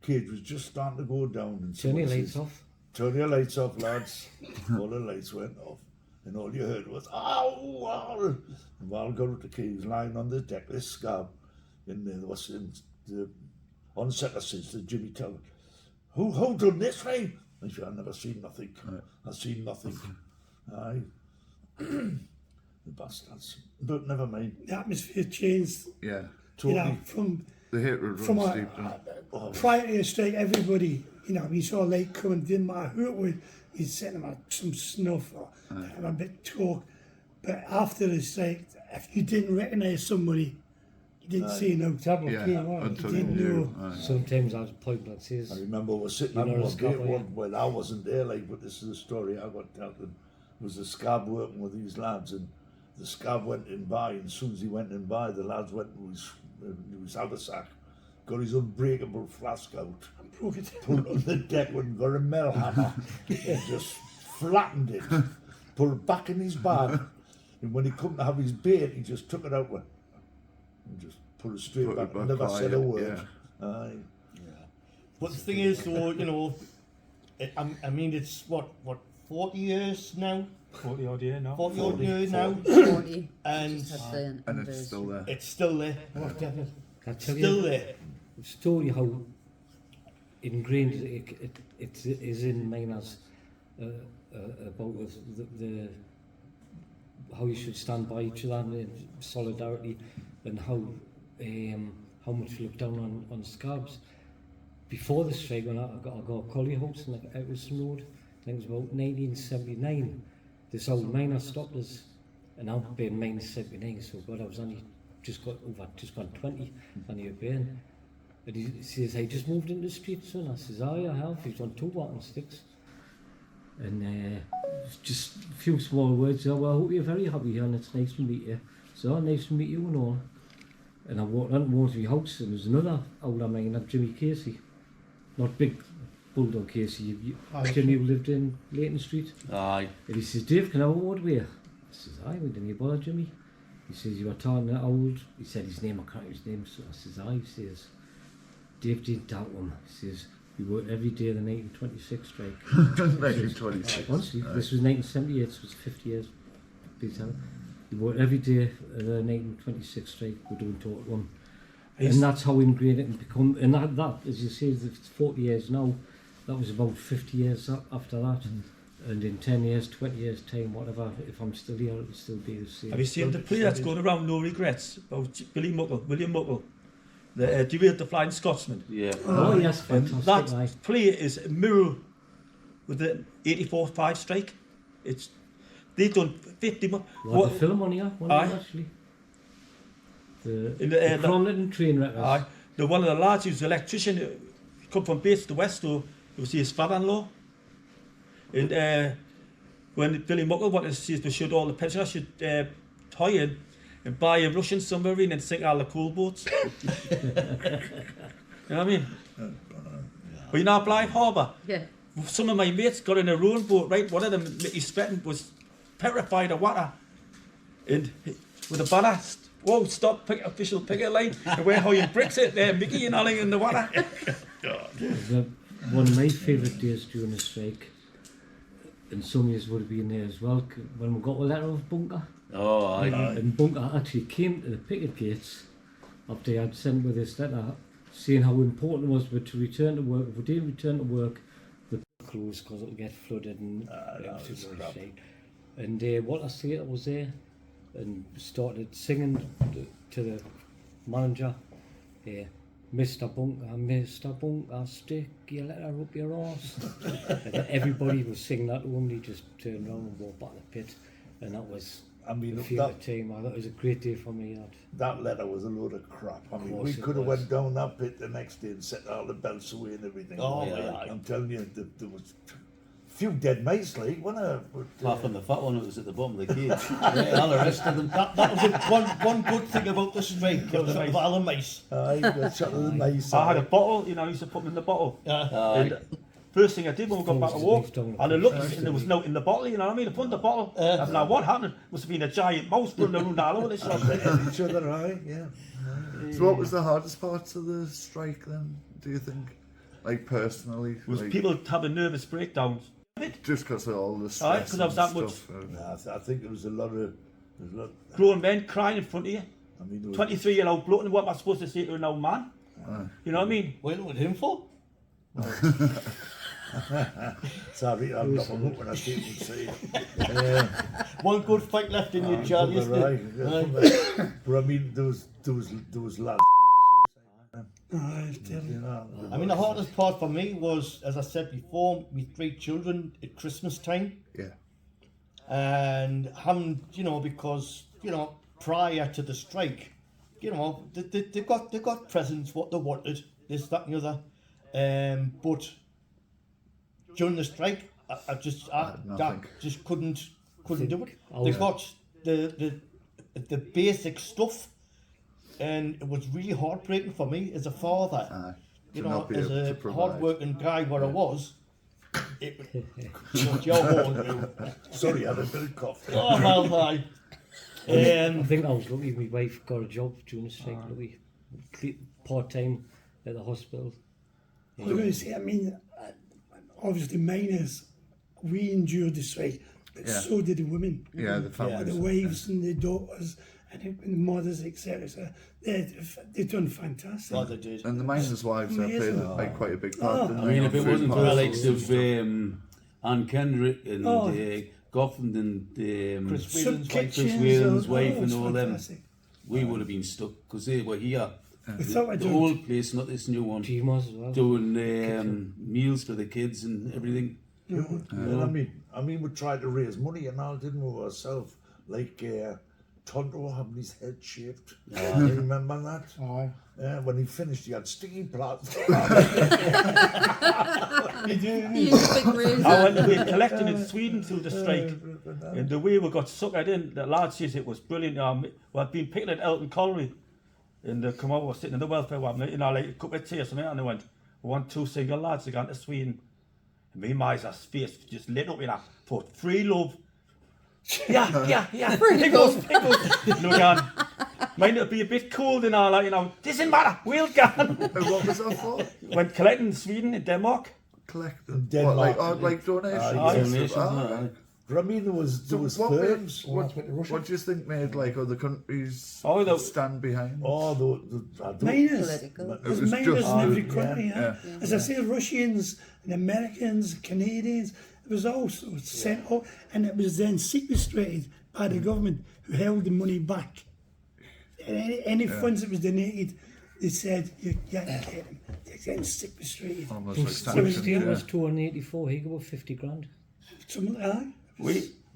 S8: cage was just starting to go down. And
S6: Turn your lights off.
S8: Turn your lights off, lads. All the lights went off. And all you heard was, ow, ow. And while I got up the key, he was lying on the deck, this scab. And there was on set since the Jimmy Telford. Who done this, right? I said, I've never seen nothing. I've seen nothing. Aye. The bastards. But never mind.
S7: The atmosphere changed.
S3: Yeah.
S8: Totally.
S7: You know, from
S3: The hatred
S7: from
S3: runs deep. doesn't it?
S7: prior to the strike, everybody, you know, we saw a light coming, didn't matter who it was, we'd send them some snuff or have a bit of talk. But after the strike, if you didn't recognise somebody, you didn't see no trouble.
S3: Yeah, until
S7: you didn't know.
S6: Sometimes I was point blank says,
S8: I remember we're sitting
S6: You
S8: on
S6: know,
S8: one
S6: the
S8: gate
S6: scab,
S8: one when I wasn't there, like, but this is the story I got told. Was the scab working with these lads, and the scab went in by, and as soon as he went in by, the lads went to his haversack, got his unbreakable flask out,
S7: Broke it.
S8: put it on the deck and got a metal hammer, and just flattened it, put it back in his bag, and when he couldn't have his bait, he just took it out and just put it straight
S3: Put it
S8: back,
S3: back
S8: never
S3: by
S8: said a
S3: it,
S8: word. Aye.
S2: But the thing is, though, you know, I mean, it's what 40 years now,
S5: 40 odd year now.
S2: 40 odd years now,
S4: 40.
S2: and
S4: Just had the
S3: And it's still there.
S2: it's still there,
S6: I tell
S2: still
S6: you
S2: there.
S6: the story how ingrained it is in miners about the how you should stand by each other and solidarity, and how much we look down on scabs. Before the strike, when I got a collie house in Everson Road, I think it was about 1979, this old miner stopped us, and I've been mining 79, so God, I was only just gone 20 on the Urban. And he says, I just moved into the street, son. I says, I have. He's on 2 walking sticks. And just a few small words. Oh, well, I hope you're very happy here and it's nice to meet you. So, nice to meet you and all. And I walked on towards my house, and there's another older miner, Jimmy Casey. Not big Bulldog Casey, Jimmy who lived in Leighton Street.
S9: Aye.
S6: And he says, Dave, can I have a word with you? I says, aye, we didn't bother, Jimmy. He says, you were talking that old. He said his name, I can't remember his name. So I says, aye. He says, Dave didn't doubt him. He says, we worked every day of the 1926 strike.
S3: 1926.
S6: Honestly, this was 1978, so it was 50 years. We worked every day of the 1926 strike. We're doing total one. And that's how ingrained it can become. And that, as you say, it's 40 years now. That was about 50 years after that. And in 10 years, 20 years time, whatever, if I'm still here, it'll still be the same.
S5: Have you seen the play that's going around, No Regrets, about William Muckle, the derailed the Flying Scotsman?
S9: Yeah.
S6: Oh yes, fantastic.
S5: That
S6: aye.
S5: play is a mirror with the 84-5 strike. They've done 50 months.
S6: Well, the film on here, one of them actually. The Cromlin train wreckers.
S5: Aye. One of the lads who's an electrician, he come from base to west, so it was his father-in-law. And when Billy Muckle wanted to see if we should all the pensioners should tie in and buy a Russian submarine and sink all the coal boats. You know what I mean? But you know Blythe Harbour?
S4: Yeah.
S5: Some of my mates got in a rowing boat, right? One of them, Mickey Spetton, was petrified of water. And with a banner, stop, official picket line, and we're holding bricks at there, Mickey and Ollie in the water.
S6: One of my favourite days during the strike, and some years would have been there as well, when we got a letter of Bunker.
S9: Oh, aye.
S6: And Bunker actually came to the picket gates after they had sent with this letter saying how important it was to return to work. If we didn't return to work, the closed because it'll get flooded and everything was shite. And Walter Slater was there and started singing to the manager, Mr. Bunker, stick your letter up your arse. And everybody was singing that to him. He just turned around and walked back to the pit, and that was the favourite team. I thought it was a great day for me.
S8: That letter was a load of crap. I mean, we
S6: it
S8: could have
S6: was.
S8: went down that pit the next day and set all the belts away and everything.
S2: Oh, yeah.
S8: I'm telling you, there was few dead mice, like, wasn't there?
S9: Apart from the fat one that was at the bottom of the cage. Yeah, all the rest of them.
S2: That was one good thing about the strike. It was of all the mice.
S8: Aye, the shot of the mice.
S5: I had a bottle, you know, I used to put them in the bottle. And first thing I did when we got back to walk, and I looked and there was no in the bottle, you know what I mean? I put the bottle, and now what happened? Must have been a giant mouse running around all over this shop.
S8: Each other, aye, yeah.
S3: So what was the hardest parts of the strike then, do you think? Like personally?
S5: Was
S3: like,
S5: people having nervous breakdowns.
S3: just because of all the stress
S5: Aye, 'cause I was that
S3: and
S5: much-
S3: stuff,
S8: I think there was a lot of...
S5: Grown men crying in front of you.
S8: I mean, there was,
S5: 23-year-old bloke, and what am I supposed to say to an old man? You know what I mean?
S2: What with him for?
S8: sorry, I'm not up when I see it say.
S2: One good fight left in you, Charlie, isn't
S8: Right,
S2: it?
S8: but I mean, there was lads.
S7: Aye, tell you.
S2: I mean, the hardest part for me was, as I said before, with 3 children at Christmas time.
S3: Yeah.
S2: And having, you know, because, you know, prior to the strike, you know, they got presents, what they wanted, this, that and the other. But during the strike, I just couldn't do it. They got the basic stuff, and it was really heartbreaking for me as a father. You
S3: to
S2: know,
S3: not be
S2: as
S3: able to
S2: a
S3: provide.
S2: hard-working guy, what I was. It, your horn,
S8: Sorry, I had a bit of cough.
S2: oh well,
S6: I think I was lucky my wife got a job during the strike, lucky. Part-time at the hospital.
S7: I was going to say, I mean, obviously miners, we endured the strike, but so did the women.
S3: Yeah, the families.
S7: The wives and the daughters and the mothers, etc. So they've done fantastic.
S2: Oh, they did.
S3: And the miners' wives have played like quite a big part. didn't
S9: I
S3: they,
S9: mean,
S3: on
S9: if it
S3: food
S9: wasn't for the
S3: parcels
S9: likes
S3: and
S9: of Anne Kendrick and Goffin and
S2: Chris
S7: Sub
S2: Whelan's wife.
S7: kitchens,
S9: Whelan's wife
S7: it
S9: and
S7: was
S9: all them,
S7: fantastic.
S9: we would have been stuck because they were here.
S7: We thought I'd
S9: The
S7: do
S9: old place, not this new one,
S6: GMOs as well.
S9: doing meals for the kids and everything.
S8: And I mean, we tried to raise money and all, didn't we, ourselves? Like Tonto having his head shaved. You remember that?
S10: Aye.
S8: When he finished, he had sticky plaster.
S4: He used a big razor.
S5: I went away collecting in Sweden through the strike, and the way we got suckered in, the lad says it was brilliant. I'd been picking at Elton Colliery, and they come over, sitting in the welfare wagon, you know, like a cup of tea or something, and they went, we want 2 single lads to go to Sweden. And me and my face just lit up, you know, thought, free love. Yeah. Pickles. No, Jan. Might it be a bit cold and all that, you know, doesn't matter, we'll go.
S3: what was that for?
S5: Went collecting in Sweden, in Denmark.
S3: Collecting.
S8: Denmark.
S3: What, like donations?
S9: Donations,
S3: Ah,
S8: But I mean, there was
S3: what
S8: firms.
S3: what do you think made like other countries
S5: Oh,
S3: stand behind?
S8: Oh,
S7: miners.
S4: Political.
S7: There's
S3: was
S7: miners
S3: just-
S7: in every
S8: yeah,
S7: country. As I say, Russians and Americans, Canadians, it was also sent out, and it was then sequestrated by the government, who held the money back. Any funds that was donated, they said, you can't get them. They're getting sequestrated.
S3: Almost like
S6: Steel
S3: sanctions,
S6: was 284, he got about 50 grand.
S7: Something like that.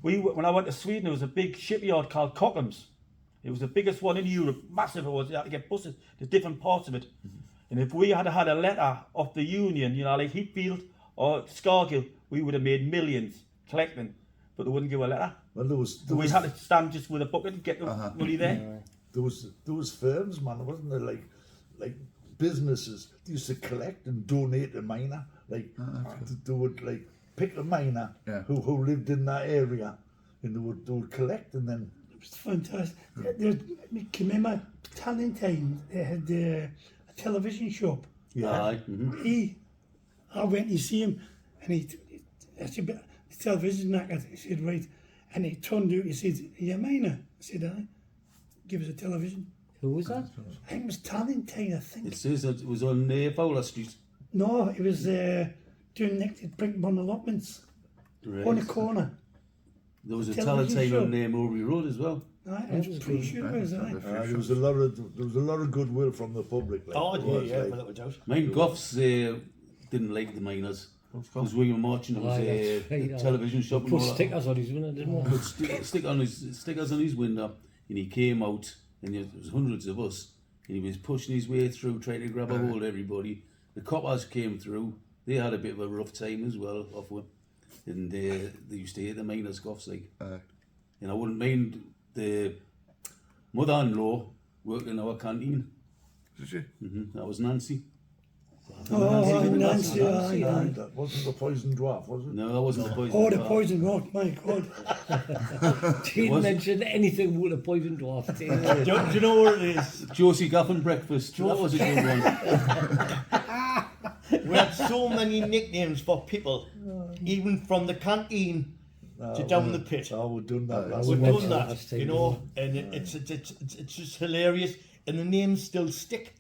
S5: We when I went to Sweden, there was a big shipyard called Kockums. It was the biggest one in Europe, massive it was. You had to get buses to different parts of it. And if we had had a letter of the union, you know, like Heatfield or Scargill, we would have made millions collecting, but they wouldn't give a letter.
S8: Well,
S5: We had to stand just with a bucket and get the money there.
S8: there was firms, man, wasn't there? Like businesses, they used to collect and donate a miner. Like they would like pick a miner who lived in that area, and they would collect and then.
S7: It was fantastic. Can you remember Talentine? They had a television shop.
S9: Aye.
S7: I went to see him, and he said, the television knacker. He said, right. And he turned out, he said, are you a miner? I said, aye. Give us a television.
S6: Who was that?
S7: I think it was Talentine, I think.
S9: It says that it was on Fowler Street.
S7: No, it was doing next to Brinkburn Allotments.
S9: Right.
S7: On the corner.
S9: There was a
S7: television
S9: teletype
S7: show.
S9: on Mowbray Road as well.
S7: Aye, I was pretty sure it was, aye.
S8: There was a lot of goodwill from the public. Like,
S2: Oh,
S8: it was,
S2: yeah,
S8: like,
S2: without a doubt.
S9: Mine Goffs didn't like the miners. Because we were marching, there was
S6: Aye, that's right,
S9: a television shop and
S6: Put
S9: all that.
S6: stickers on his window, didn't we?
S9: Put stickers on his window, and he came out, and there was hundreds of us, and he was pushing his way through, trying to grab a hold of everybody. The coppers came through. They had a bit of a rough time as well off him. and they used to hate the miners' goffs, like. And I wouldn't mind the mother-in-law working in our canteen.
S3: Did you?
S9: That was Nancy.
S7: Oh, Nancy, aye.
S8: That wasn't the poison dwarf, was it?
S9: No, that wasn't the poison.
S7: Oh, the
S9: dwarf.
S7: poison dwarf, my God.
S6: Didn't mention anything with a poison dwarf.
S2: Do you know what it is?
S9: Josie Gaffin breakfast. That was a good one.
S2: We had so many nicknames for people, even from the canteen to down the pit.
S8: Oh, we've done that.
S2: We've
S6: mentioned
S2: done
S6: that
S2: that,
S6: last
S2: you
S6: time,
S2: know, and it's just hilarious, and the names still stick.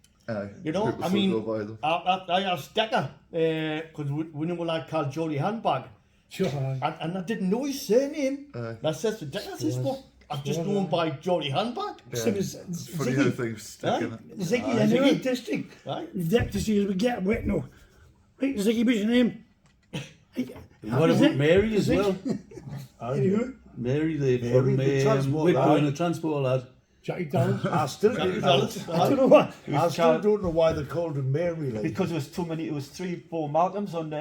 S2: You know,
S3: People
S2: I
S3: still
S2: mean,
S3: go by them.
S2: I asked Decker, because we knew what I called Jolly Handbag,
S10: Sure, aye.
S2: and I didn't know his surname. And I said to Decker, I says, "What? I've just known by Jolly Handbag."
S7: So it's
S3: It's funny how things stick in it.
S7: Ziggy, in our district,
S2: Aye.
S7: the deputy we get wet now. Right, Ziggy, what's your name?
S9: What about Mary as well?
S7: Anywho,
S9: Mary, the
S8: Mary, the transport
S9: Whitburn,
S8: lad.
S9: the transport lad.
S10: Jackie Dallas.
S8: I still don't know.
S7: I don't know what.
S8: I still don't know why they called him Mary. Like.
S5: Because there was too many, it was 3-4 Malcolms on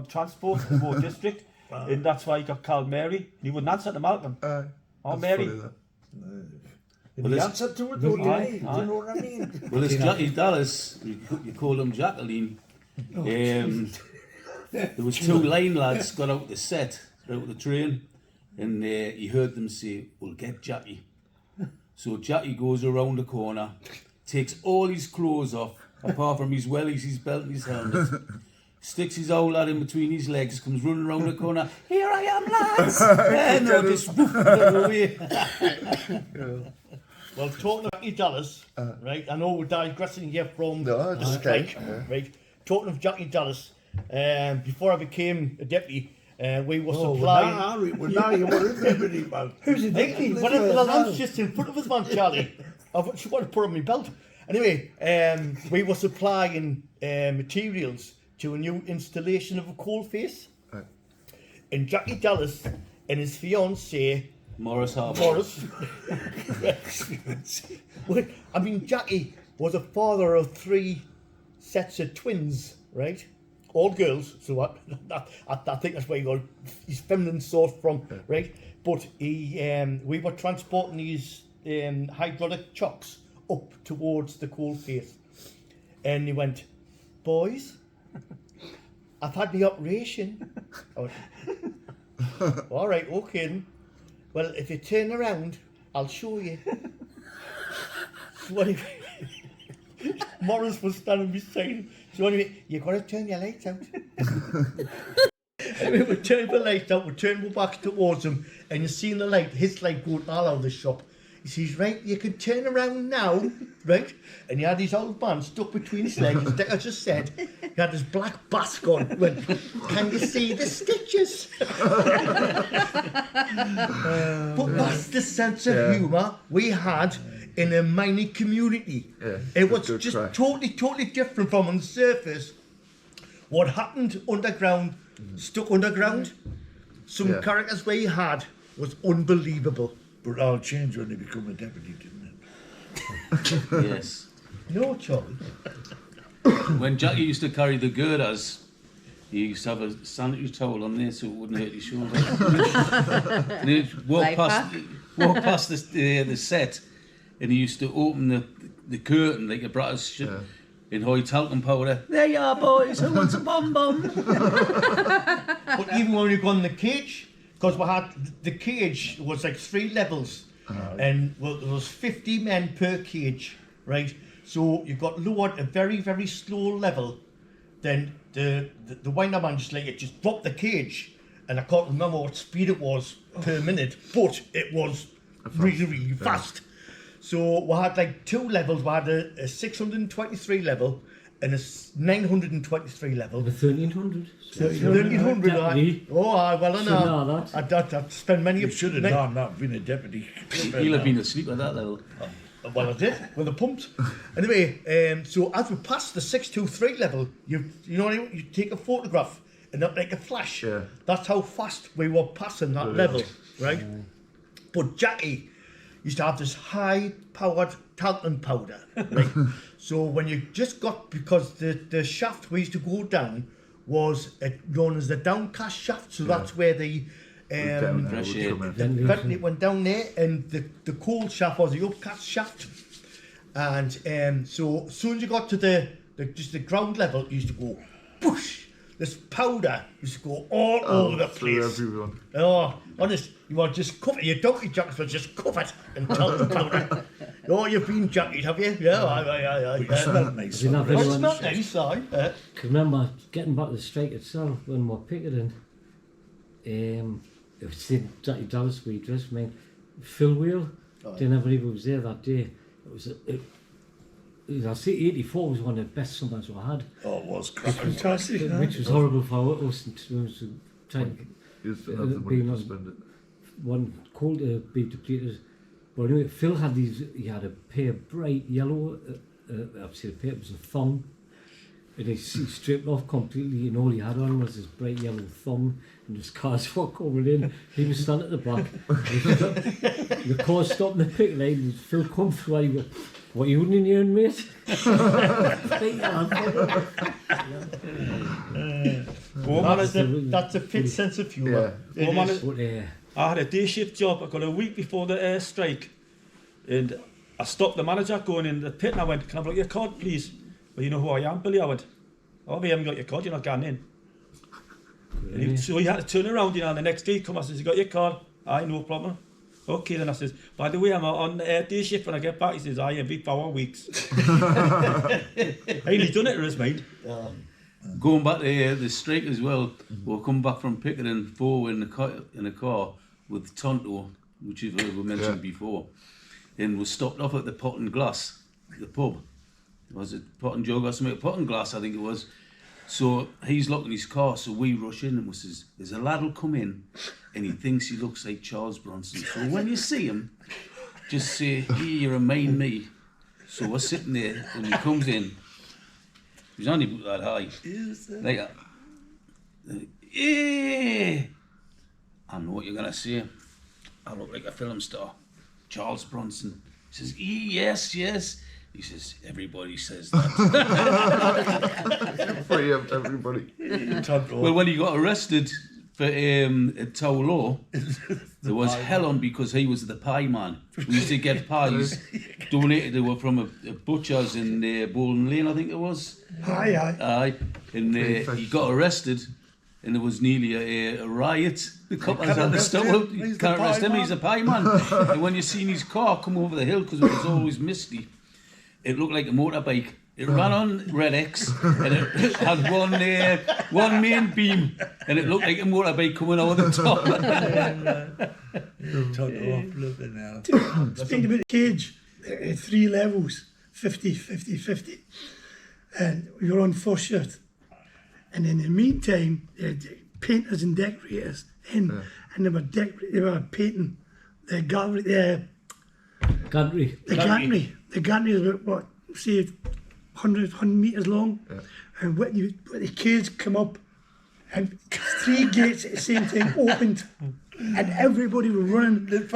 S5: transport in the district, and that's why he got called Mary. And he wouldn't answer to Malcolm. Oh,
S3: That's
S5: Mary.
S3: funny, that.
S8: And
S9: Well,
S8: the
S9: it's-
S8: answer to it, don't
S5: Aye,
S8: you? Do
S5: aye.
S8: you know what I mean?
S9: Well, it's Jackie Dallas. You call him Jacqueline. There was 2 line lads got out the set, out the train, and he heard them say, "We'll get Jackie." So Jackie goes around the corner, takes all his clothes off, apart from his wellies, his belt and his helmet, sticks his old lad in between his legs, comes running around the corner, "Here I am, lads!" And they'll just whoop them away.
S2: Well, talking of Jackie Dallas, right? I know we're digressing here from
S3: No,
S2: the
S3: it's okay.
S2: strike, right? Talking of Jackie Dallas, before I became a deputy, we were
S8: Oh,
S2: supplying.
S8: well, now you were in deputy, man.
S7: Who's the
S2: Hey,
S7: deputy?
S2: well, I'm just in front of us, man, Charlie. I've just want to put on my belt. Anyway, we were supplying materials to a new installation of a coal face, and Jackie Dallas and his fiancée
S9: Morris Harbour.
S2: Morris. Well, I mean, Jackie was a father of 3 sets of twins, right? All girls, so I think that's where he got his feminine source from, right? But we were transporting these hydraulic chocks up towards the coal face, and he went, "Boys, I've had the operation." I went, "All right, okay then. Well, if you turn around, I'll show you." So anyway, Morris was standing beside him. So anyway, you got to turn your lights out. Anyway, we turned the lights out, we turned our backs towards him, and you seen the light, his light going all out of the shop. He says, "Right, you can turn around now," right? And he had his old man stuck between his legs, as Decker just said. He had his black bask on. He went, "Can you see the stitches?" But that's the sense of humour we had in a mining community. It was
S3: good
S2: just
S3: crack.
S2: totally different from on the surface. What happened underground, stuck underground. Some characters we had was unbelievable.
S8: But I'll change when he become a deputy, didn't it?
S9: Yes.
S2: No, Charlie.
S9: When Jackie used to carry the girders, he used to have a sanitary towel on there so it wouldn't hurt his shoulder. And he'd walk past the set, and he used to open the curtain like a British ship in high talcum powder. "There you are, boys. Who wants a bomb?"
S2: But even when we got in the cage, because we had the cage was like 3 levels, and well, there was 50 men per cage, right? So you got lowered a very, very slow level. Then the winder man just dropped the cage, and I can't remember what speed it was per minute, but it was really, really fast. So we had like 2 levels. We had a 623 level and a 923 level.
S6: The 1300.
S2: 1300.
S6: Deputy.
S2: Oh, well, I
S6: Should know
S2: know.
S6: that.
S2: I'd spend many.
S8: You should have known that, been a deputy.
S9: He'll have been asleep at that level.
S2: Well, I did with the pumps. Anyway, so as we passed the 623 level, you know what I mean? You take a photograph and that like a flash.
S3: Yeah.
S2: That's how fast we were passing that level, right? But Jackie used to have this high-powered talcum powder, right? So when you just got, because the shaft we used to go down was known as the downcast shaft. So that's where the it went down there, and the coal shaft was the upcast shaft. And so as soon as you got to the ground level, you used to go push. This powder used to go all over the place.
S3: Everyone.
S2: Oh, honest, you were just covered. Your donkey jackets were just covered until the powder. Oh, you've been jockeyed, have you? Yeah, aye.
S8: It smelled nice.
S2: It's not nice, aye.
S6: I can remember getting back to the strike itself when we were picketing. It was in Jackie Dallas we dressed, man. Phil Wheel, didn't have anybody was there that day. I say 84 was one of the best summers I had.
S8: Oh, it was
S7: fantastic.
S6: Which was horrible for us in terms of trying to being on one cold to be depleted. But anyway, Phil had he had a pair of bright yellow, obviously the pair was a thong, and he stripped off completely, and all he had on was this bright yellow thong, and his cars were coming in. He was standing at the back. The car stopped in the picket line, and Phil come through, and he went, "What are you doing here, mate?"
S2: That's a fit sense of humour.
S5: Yeah. I had a day shift job. I got a week before the strike, and I stopped the manager going in the pit, and I went, "Can I have a look at your card, please?" "Well, you know who I am, Billy." I went, "Oh, but you haven't got your card, you're not getting in." And so he had to turn around, and the next day he come, I says, "You got your card?" "Aye, no problem." "Okay, then," I says, "By the way, I'm on day shift when I get back." He says, "Aye, every 4 weeks." I ain't done it to his mind.
S9: Going back to the strike as well, we'll come back from Picket forward in a car with Tonto, which is what we mentioned before, and we stopped off at the Pot and Glass, the pub. Was it Pot and Jug or something? Pot and Glass, I think it was. So he's locking his car, so we rush in and we says, "There's a lad will come in and he thinks he looks like Charles Bronson. So when you see him, just say, 'Hey, you remind me.'" So we're sitting there and he comes in. He's only that high. Like that. "Yeah." "I know what you're going to say. I look like a film star. Charles Bronson." He says, "Yes. He says, "Everybody says that."
S3: Free of everybody.
S9: Well, when he got arrested for Tow Law, there was hell on because he was the pie man. We used to get pies donated to from a butcher's in Bowling Lane, I think it was.
S7: Aye.
S9: And he got arrested, and there was nearly a riot. The coppers had to stop him. You can't arrest him, he's a pie man. And when you seen his car come over the hill, because it was always misty, it looked like a motorbike. It ran on Red X, and it had one main beam, and it looked like a motorbike coming over the top.
S7: Speaking about the cage, it had 3 levels, 50, 50, 50. And we were on first shift. And in the meantime, they had painters and decorators in, and they were painting the gallery, the gantry. The gantry is about, what, say, 100 metres long. Yeah. And when the kids come up, and 3 gates at the same time opened, and everybody was running through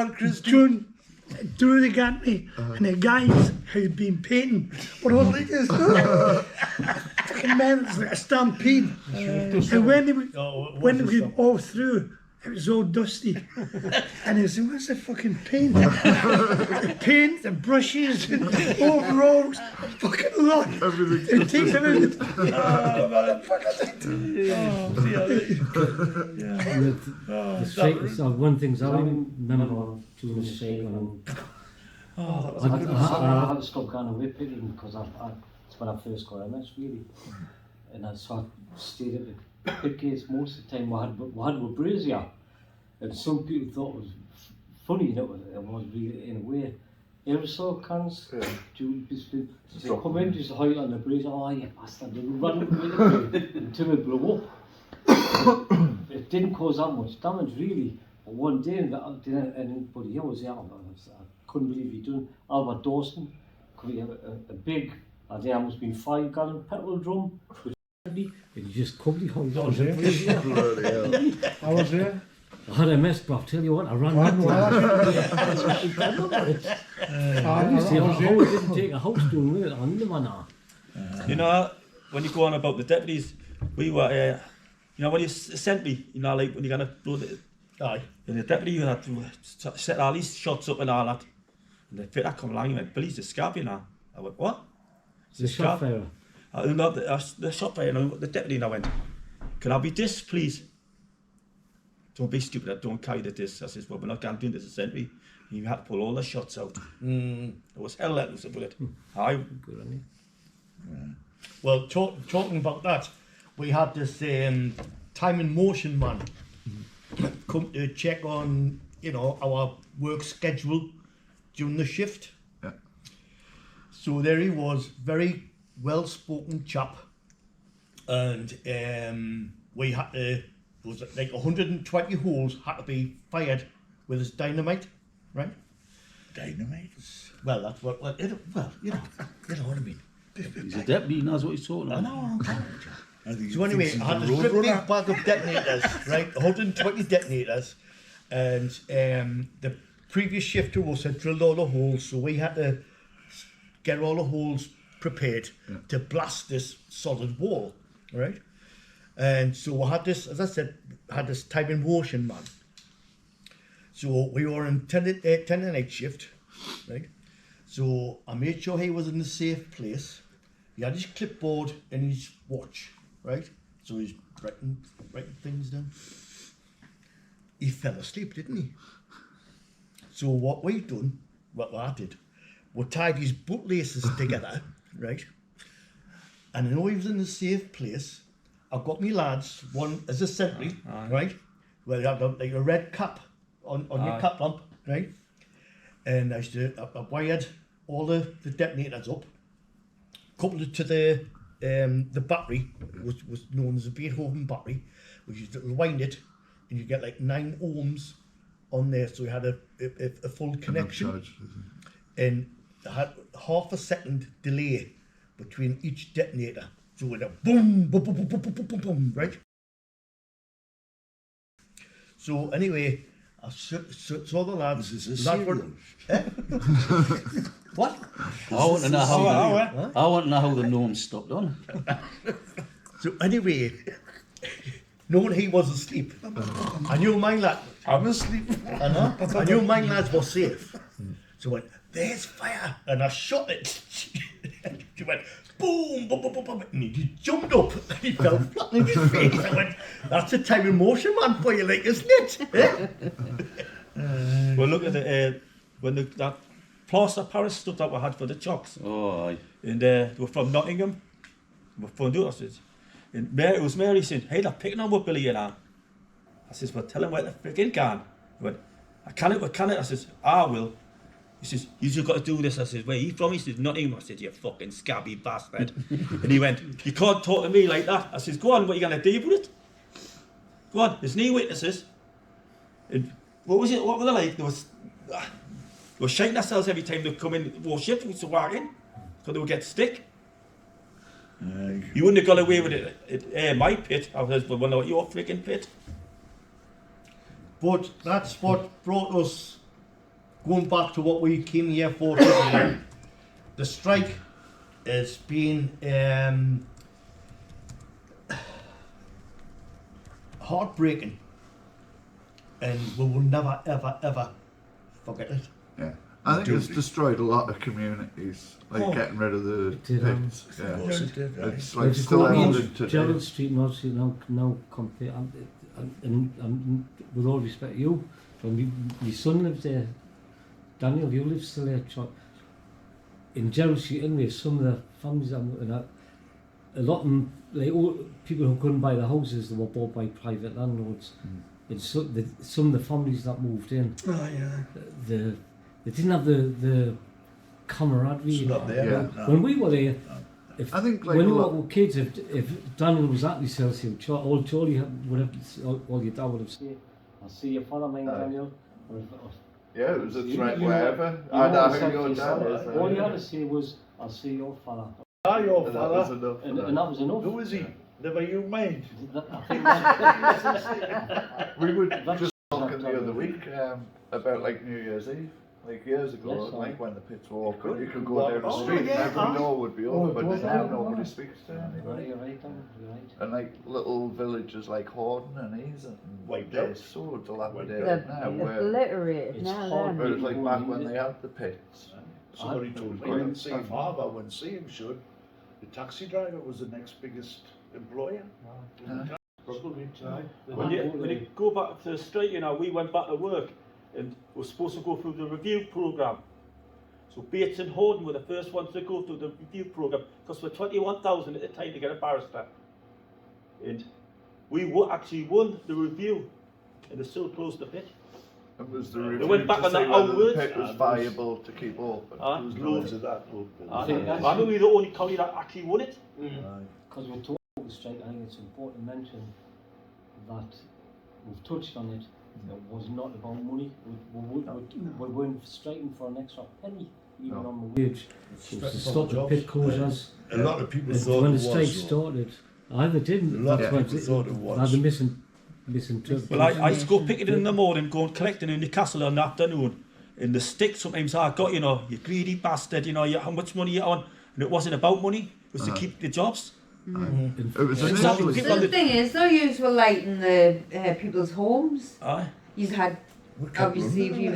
S7: the gantry, and the guys who'd been painting were all like this. Fucking men, it was like a stampede. And when they were all through, it was all dusty. And I said, "Where's the fucking paint?" The paint, the brushes, and overalls, fucking lot. Everything. It takes everything.
S6: The strike was one of the things I remember doing the strike I had to stop going away picking because it's when I first got MS really. And I sort of stayed at the pit gates most of the time. We had a brazier, and some people thought it was funny, it was really in a way. Aerosol cans, they come in, just hide on the brazier, "Oh, you bastard," they run until it blew up. It didn't cause that much damage really. But one day, anybody here was there, I couldn't believe he'd done. Albert Dawson, we have a big, I think it must have been 5-gallon petrol drum, and you just completely hung on the brazier.
S10: I was there.
S6: I had a mess, but I'll tell you what, I ran that
S5: You know, when you go on about the deputies, We were, you know, when you sent me, you know, like when you're going to blow the...
S2: Aye.
S5: And the deputy had to set all these shots up and all that. And the fitter come along, he went, Billy's the scab, you know. I went, what?
S6: The shot fire.
S5: No, the shot fire, and the deputy, and I went, can I be this, please? Don't be stupid, I don't carry the disc. I says, well, we're not going to do this, essentially. You had to pull all the shots out. It was hell let loose a bullet. Aye.
S6: Good on you.
S2: Yeah. Well, talking about that, we had this time and motion man come to check on, you know, our work schedule during the shift.
S3: Yeah.
S2: So there he was, very well-spoken chap, and we had to, it was like 120 holes had to be fired with his dynamite, right?
S8: Dynamite?
S2: Well, that's what, you know what I mean.
S9: He's a deputy, he knows what he's talking
S2: I
S9: about.
S2: know, I'm telling you. So anyway, I had this great big bag of detonators, right? 120 detonators, and the previous shifter was had drilled all the holes, so we had to get all the holes prepared to blast this solid wall, right? And so I had this, as I said, had this time in motion man. So we were in 10 to night shift, right? So I made sure he was in a safe place. He had his clipboard and his watch, right? So he's writing things down. He fell asleep, didn't he? So what I did, we tied his bootlaces together, right? And I know he was in a safe place. I got me lads, one as a sentry, right? Where they had like a red cap on your cap lamp, right? And I wired all the detonators up, coupled it to the battery, was known as a Beethoven battery, which is to wind it, and you get like 9 ohms on there, so you had a full connection, and I had half a second delay between each detonator, so with a boom, boom, boom, boom, boom, boom, boom, boom, right? So anyway, I saw the lads.
S8: This is a serial.
S2: What?
S9: I want to know how the norm stopped on.
S2: So anyway, knowing he was asleep, I knew my lad.
S8: I'm asleep.
S2: I knew my lads were safe. So I went, there's fire, and I shot it. She went, boom, boom, boom, boom, boom, and he jumped up and he fell flat on his face. I went, that's a time in motion man for you, like, isn't it?
S5: Well, look at the when that plaster Paris stuff that we had for the chocks.
S9: Oh, aye.
S5: And they were from Nottingham. We found out, I said. And it was Mary saying, hey, they're picking on with Billy, you know. I says, well, tell him where the freaking can. He went, I can't. I says, I will. He says, you just got to do this. I says, where are you from? He says, Nottingham. I said, you fucking scabby bastard. And he went, you can't talk to me like that. I says, go on, what are you going to do with it? Go on, there's no witnesses. And what was it? What were they like? They were shaking themselves every time they come in warship with the wagon, because they would get stick. You wouldn't have got away with it. My pit, I was, but well, your freaking pit.
S2: But that's what brought us, going back to what we came here for today. The strike has been heartbreaking, and we will never, ever, ever forget it.
S3: Yeah. I think it's destroyed a lot of communities, like getting rid of the pits. Yeah. It's like still evident today.
S6: Gerald Street mostly now compare, and with all respect, you, when my son lives there, Daniel, you live still there, in Gerald Street anyway, some of the families, a lot of them, like people who couldn't buy the houses, they were bought by private landlords. And so some of the families that moved in, they didn't have the camaraderie. When we were there,
S3: I think like
S6: when we were kids, if Daniel was at this house, old Charlie would have, all your dad would have said, I'll see your father, mine, Daniel.
S3: Yeah, it was a threat wherever. I know who your dad is.
S6: All he had to say was, I'll see your father.
S2: Your
S3: And that was enough.
S6: And that was enough.
S8: Who is he? Never you mind.
S3: We were just talking the other week about like New Year's Eve. Like years ago,
S6: Yes,
S3: like when the pits were open, you could
S8: walk
S3: go down the
S8: on.
S3: street and every
S2: aye.
S3: door would be
S10: Oh,
S3: open,
S10: it
S3: but
S10: was,
S3: now
S10: aye.
S3: nobody speaks to
S6: Right,
S3: anybody.
S6: you're right, Tom, you're right.
S3: And like little villages like Horden and Eason,
S8: Wiped
S3: they're
S8: out.
S3: so dilapidated
S4: They're
S3: now. Where
S4: obliterated
S6: It's
S4: now.
S6: hard,
S4: Then.
S3: whereas like back when they had the pits,
S8: Somebody told me in Safe Harbour when Seam showed, the taxi driver was the next biggest employer.
S5: When you go back to the strike, you know, we went back to work and we're supposed to go through the review programme. So Bates and Horden were the first ones to go through the review programme because for 21,000 at the time to get a barrister. And we actually won the review and they still closed the pit.
S3: it was the
S5: They
S3: review
S5: went back
S3: to
S5: on
S3: see
S5: their
S3: whether
S5: own
S3: the
S5: words.
S3: pit was viable to keep open.
S5: Aye.
S8: There was loads of that open.
S5: I
S6: think
S5: know we were the only county that actually won it.
S6: Because we're talking about the strike, I think it's important to mention that we've touched on it. It was not about money. We weren't striking for an extra penny, even
S3: No.
S6: on the wage. It was to stop the
S8: jobs.
S6: pit closures.
S8: A lot of people
S6: And
S8: thought
S6: when
S8: it
S6: the
S8: was.
S6: strike
S8: though.
S6: started, either didn't.
S8: A lot
S6: That's
S8: of
S6: why
S8: people thought it was.
S6: Had the misinterpretation.
S5: Well, I used to go picking in the morning, go and collecting in the castle in the afternoon. In the stick, sometimes I got, you know, you greedy bastard, you know, how much money you on. And it wasn't about money, it was to keep the jobs.
S3: It was
S5: Exactly.
S3: initially
S4: So the thing is, though, you were lighting the people's homes.
S5: Aye.
S4: You had
S8: We kept
S4: obviously
S8: running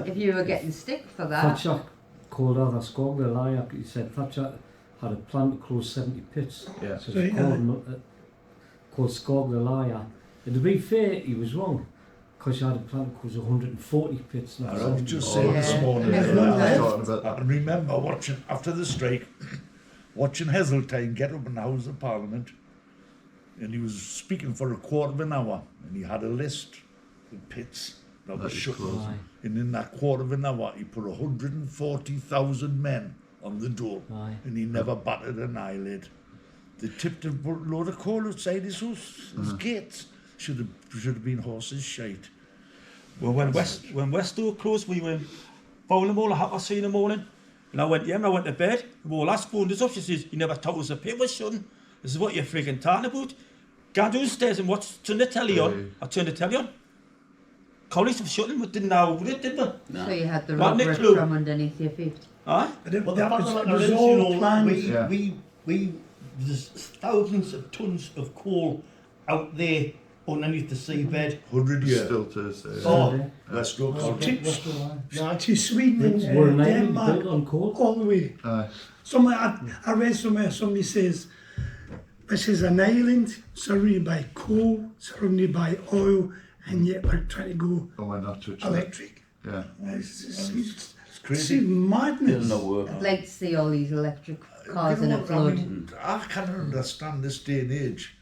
S4: if you were getting stick for that.
S6: Thatcher called out a Scotland a liar. He said Thatcher had a plan to close 70 pits.
S3: Yeah.
S6: So
S7: So,
S6: he called Scotland a liar. And to be fair, he was wrong. Because you had a plan to close 140 pits. Not
S8: I was
S6: 70.
S8: just saying this
S4: Yeah.
S8: morning,
S4: Everyone
S8: I
S4: left.
S3: talking about
S8: I
S3: that.
S8: can remember watching, after the strike, watching Heseltine get up in the House of Parliament, and he was speaking for a quarter of an hour, and he had a list of pits that was
S3: That is
S8: shut.
S3: closing.
S6: Aye.
S8: And in that quarter of an hour, he put 140,000 men on the door,
S6: Aye.
S8: and he never batted an eyelid. They tipped a load of coal outside his house, his gates. Should have been horses' shite.
S5: Well, when Westover closed, we went bowling all at 3:30 in the morning. And I went, yeah, and I went to bed. Well, last phone us up, she says, you never told us the pit was shutting. This is what you're freaking talking about. Go downstairs and turn the telly on. I turned the telly on. College was shutting, we didn't know about it, did we?
S4: So you had the
S5: Not
S4: rubber
S5: Nick Clue.
S4: from underneath your feet.
S5: Aye?
S2: But the
S7: That
S2: fact
S7: was,
S2: of
S7: it
S2: the
S7: was
S2: matter is,
S7: all
S2: you know,
S7: planned.
S3: Yeah.
S2: there's thousands of tons of coal out there underneath the seabed.
S8: 100 years.
S3: Still to say.
S2: Oh,
S8: Let's go.
S7: To Sweden and
S6: We're an island
S7: Denmark,
S6: built on coal.
S7: all the way.
S3: Aye.
S7: Somewhere I read somewhere somebody says this is an island surrounded by coal, surrounded by oil, and yet we're trying to go
S3: Oh, we're not touching it.
S7: electric.
S3: Yeah.
S7: It's
S8: crazy.
S7: madness.
S9: It'll not work.
S4: I'd like to see all these electric cars in a
S8: what,
S4: flood.
S8: I can't understand this day and age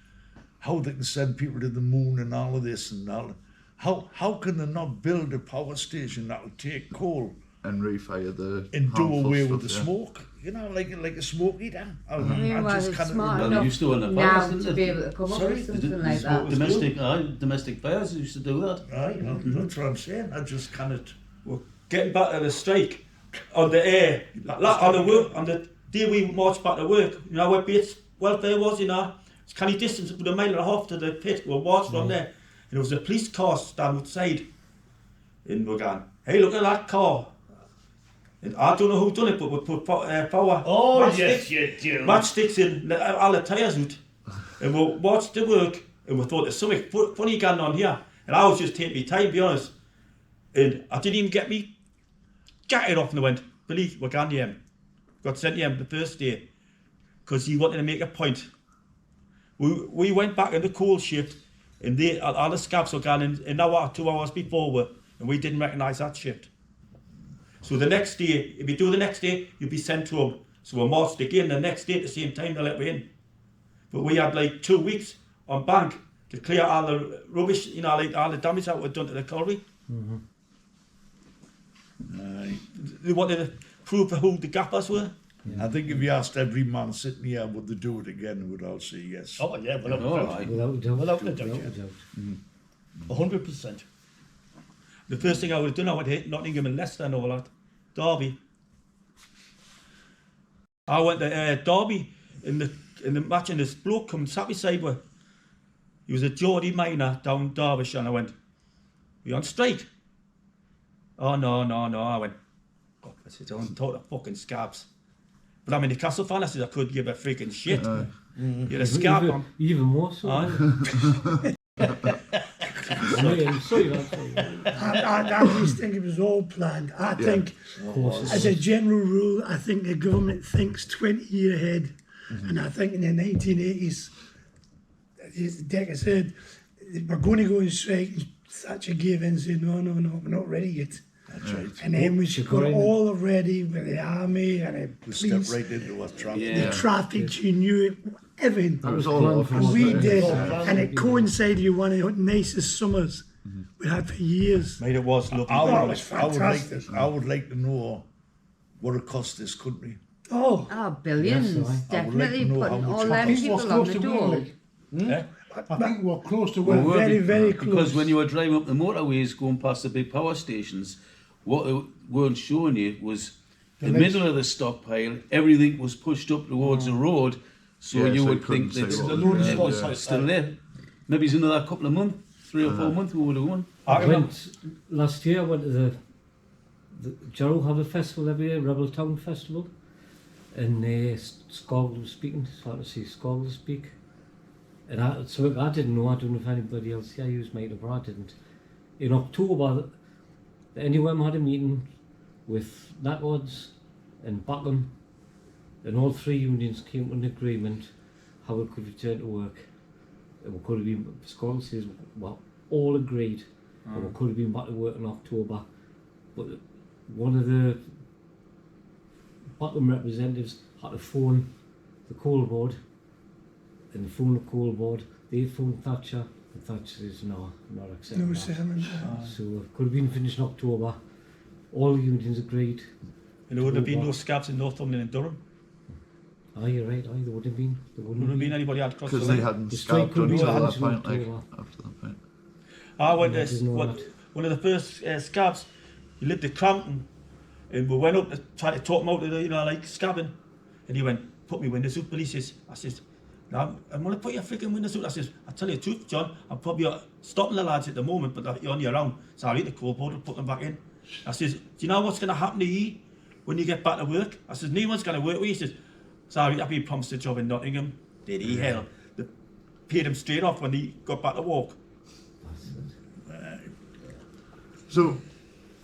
S8: how they can send people to the moon and all of this and all. How can they not build a power station that will take coal
S3: And refire the
S8: and do
S3: harmful
S8: away
S3: stuff,
S8: with the
S3: yeah.
S8: smoke? You know, like a smoke eater. I
S4: Meanwhile,
S8: just
S4: it's
S8: can't
S4: smart
S9: Well,
S8: remember.
S9: they used to on the
S4: now
S9: fires,
S4: to
S9: didn't
S4: be
S9: they?
S4: able to come up
S8: Sorry?
S4: with something like that.
S9: Domestic fires used to do that.
S8: Right, that's what I'm saying. I just cannot.
S5: Well, getting back to the strike, on the air, on the day we marched back to work, you know where Bates welfare was, you know, it's kind of distance, about a mile and a half to the pit, we marched from there, and there was a police car standing outside, and we're going, hey, look at that car. And I don't know who done it, but we put power matchsticks in all the tyres out, and we watched the work, and we thought there's something funny going on here, and I was just taking my time, to be honest, and I didn't even get me jacket off, and I went, believe we're going to him. Got sent to him the first day, because he wanted to make a point. We went back in the coal shift, and all the scabs were gone in an hour, 2 hours before and we didn't recognise that shift. So the next day, if you do the next day, you'd be sent home. So we marched again the next day at the same time they let me in. But we had like 2 weeks on bank to clear all the rubbish, you know, like all the damage that was done to the colliery. They wanted to prove who the gappers were.
S8: I think if you asked every man sitting here, would they do it again, they would all say yes.
S2: oh yeah, without
S9: Oh,
S2: a doubt.
S9: aye.
S6: Without a doubt.
S2: Without a doubt,
S6: Without
S2: yeah.
S6: a doubt.
S2: 100%.
S5: The first thing I would have done, I would hit Nottingham and Leicester and all that. Derby. I went to Derby in the match, and this bloke come and sat beside me. He was a Geordie miner down Derbyshire, and I went, "We on strike?" Oh, no. I went, fuck, I said, don't talk to fucking scabs. But I'm in the Castle fan, I said, I could give a freaking shit. You're a scab on.
S6: Even more so. Sorry,
S7: I always think it was all planned. I think, as a general rule, I think the government thinks 20 years ahead. And I think in the 1980s, as Decker said, we're going to go on strike. And Thatcher gave in and said, no, we're not ready yet.
S8: That's right.
S7: And then we got all ready with the army and the
S8: We
S7: police,
S8: stepped right into what traffic.
S7: the traffic, you knew it, everything.
S6: That was all
S7: And we did, and it coincided with one of the nicest summers we had for years.
S5: Mate, it was lovely.
S7: Oh, it was fantastic.
S8: I would like to know what it cost this country.
S7: Oh,
S4: Billions.
S6: Yes,
S8: I would like to
S4: Definitely
S8: know
S4: putting
S8: how much
S4: all
S8: I
S4: them
S8: think
S10: was
S4: people
S10: close
S4: on the
S10: to
S4: door.
S10: winning. I think we're close to
S9: Well,
S10: winning.
S7: very, very
S9: Because
S7: close.
S9: when you were driving up the motorways going past the big power stations, what they weren't showing you was the middle of the stockpile, everything was pushed up towards the road, so
S3: Yeah,
S9: you
S3: so
S9: would
S3: you couldn't
S9: think that
S3: see what
S2: was
S9: it
S2: going
S9: was
S2: on.
S9: still there. Maybe it's another couple of months, 3 or 4 months we would have won.
S5: I remember,
S6: last year I went to the Jarrow have a festival every year, Rebel Town Festival, and Scotland was speaking, so I had to see Scotland speak. And I didn't know, I don't know if anybody else here used Mate, but I didn't. In October, the NUM had a meeting with NatWads and Buckham, and all three unions came to an agreement how we could return to work. And we could have been, Scotland says, well, all agreed, and we could have been back to work in October. But one of the Buckham representatives had to phone the coal board, and the phone the coal board, they phoned Thatcher, and Thatcher says, no, not accepting
S7: No
S6: that.
S7: settlement.
S6: So it could have been finished in October. All the unions agreed.
S5: and there would have been no scabs in Northumberland and Durham.
S6: Ah, you're right, there would have been. There
S5: There would have been anybody had crossed the
S3: Because they
S5: line.
S3: hadn't
S6: The strike
S3: scalped
S6: could be
S3: until that
S6: finished in
S3: point, like,
S6: October.
S3: after that point.
S5: I went
S6: Yeah,
S5: to
S6: there's no
S5: one of the first scabs. He lived at Crampton, and we went up to try to talk him out of the, like scabbing, and he went, "Put me windows up," police says. I says, "No, I'm gonna put your freaking windows up." I says, "I tell you the truth, John, I'm probably stopping the lads at the moment, but you're on your own. So I'll eat the coal board and put them back in." I says, "Do you know what's gonna happen to you when you get back to work?" I says, "No one's gonna work with you." He says, "Sorry, I've been promised a job in Nottingham." Did he hell? They paid him straight off when he got back to work.
S3: So,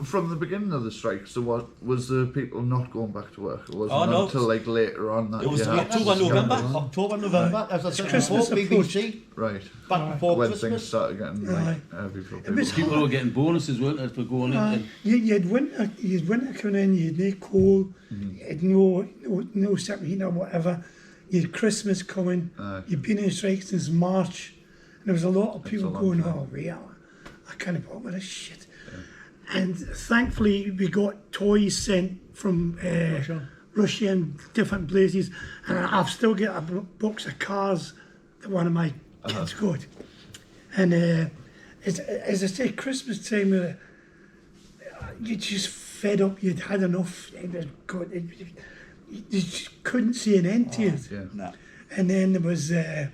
S3: from the beginning of the strike, so what was the people not going back to work? It wasn't
S5: no.
S3: until like later on that
S5: It was
S3: you had
S5: October,
S3: scandals.
S5: November.
S2: October, November, as I said
S7: Christmas
S2: before, BBC,
S3: Right.
S2: back before
S3: When things
S2: Christmas.
S3: started getting like heavy for people.
S7: was
S9: People were getting bonuses, weren't they, for going in?
S7: You'd winter coming in, you'd no coal, you'd no separate heating or whatever. You'd Christmas coming, you'd been in strike since March, and there was a lot of people
S3: a long
S7: going,
S3: time.
S7: "Oh, real, I can't put up with this shit." And thankfully, we got toys sent from Russia and different places, and I've still got a box of cars that one of my kids got. And as I say, Christmas time, you just fed up. You'd had enough. It was good. You just couldn't see an end to it.
S3: Yeah.
S2: Nah.
S7: And then there was a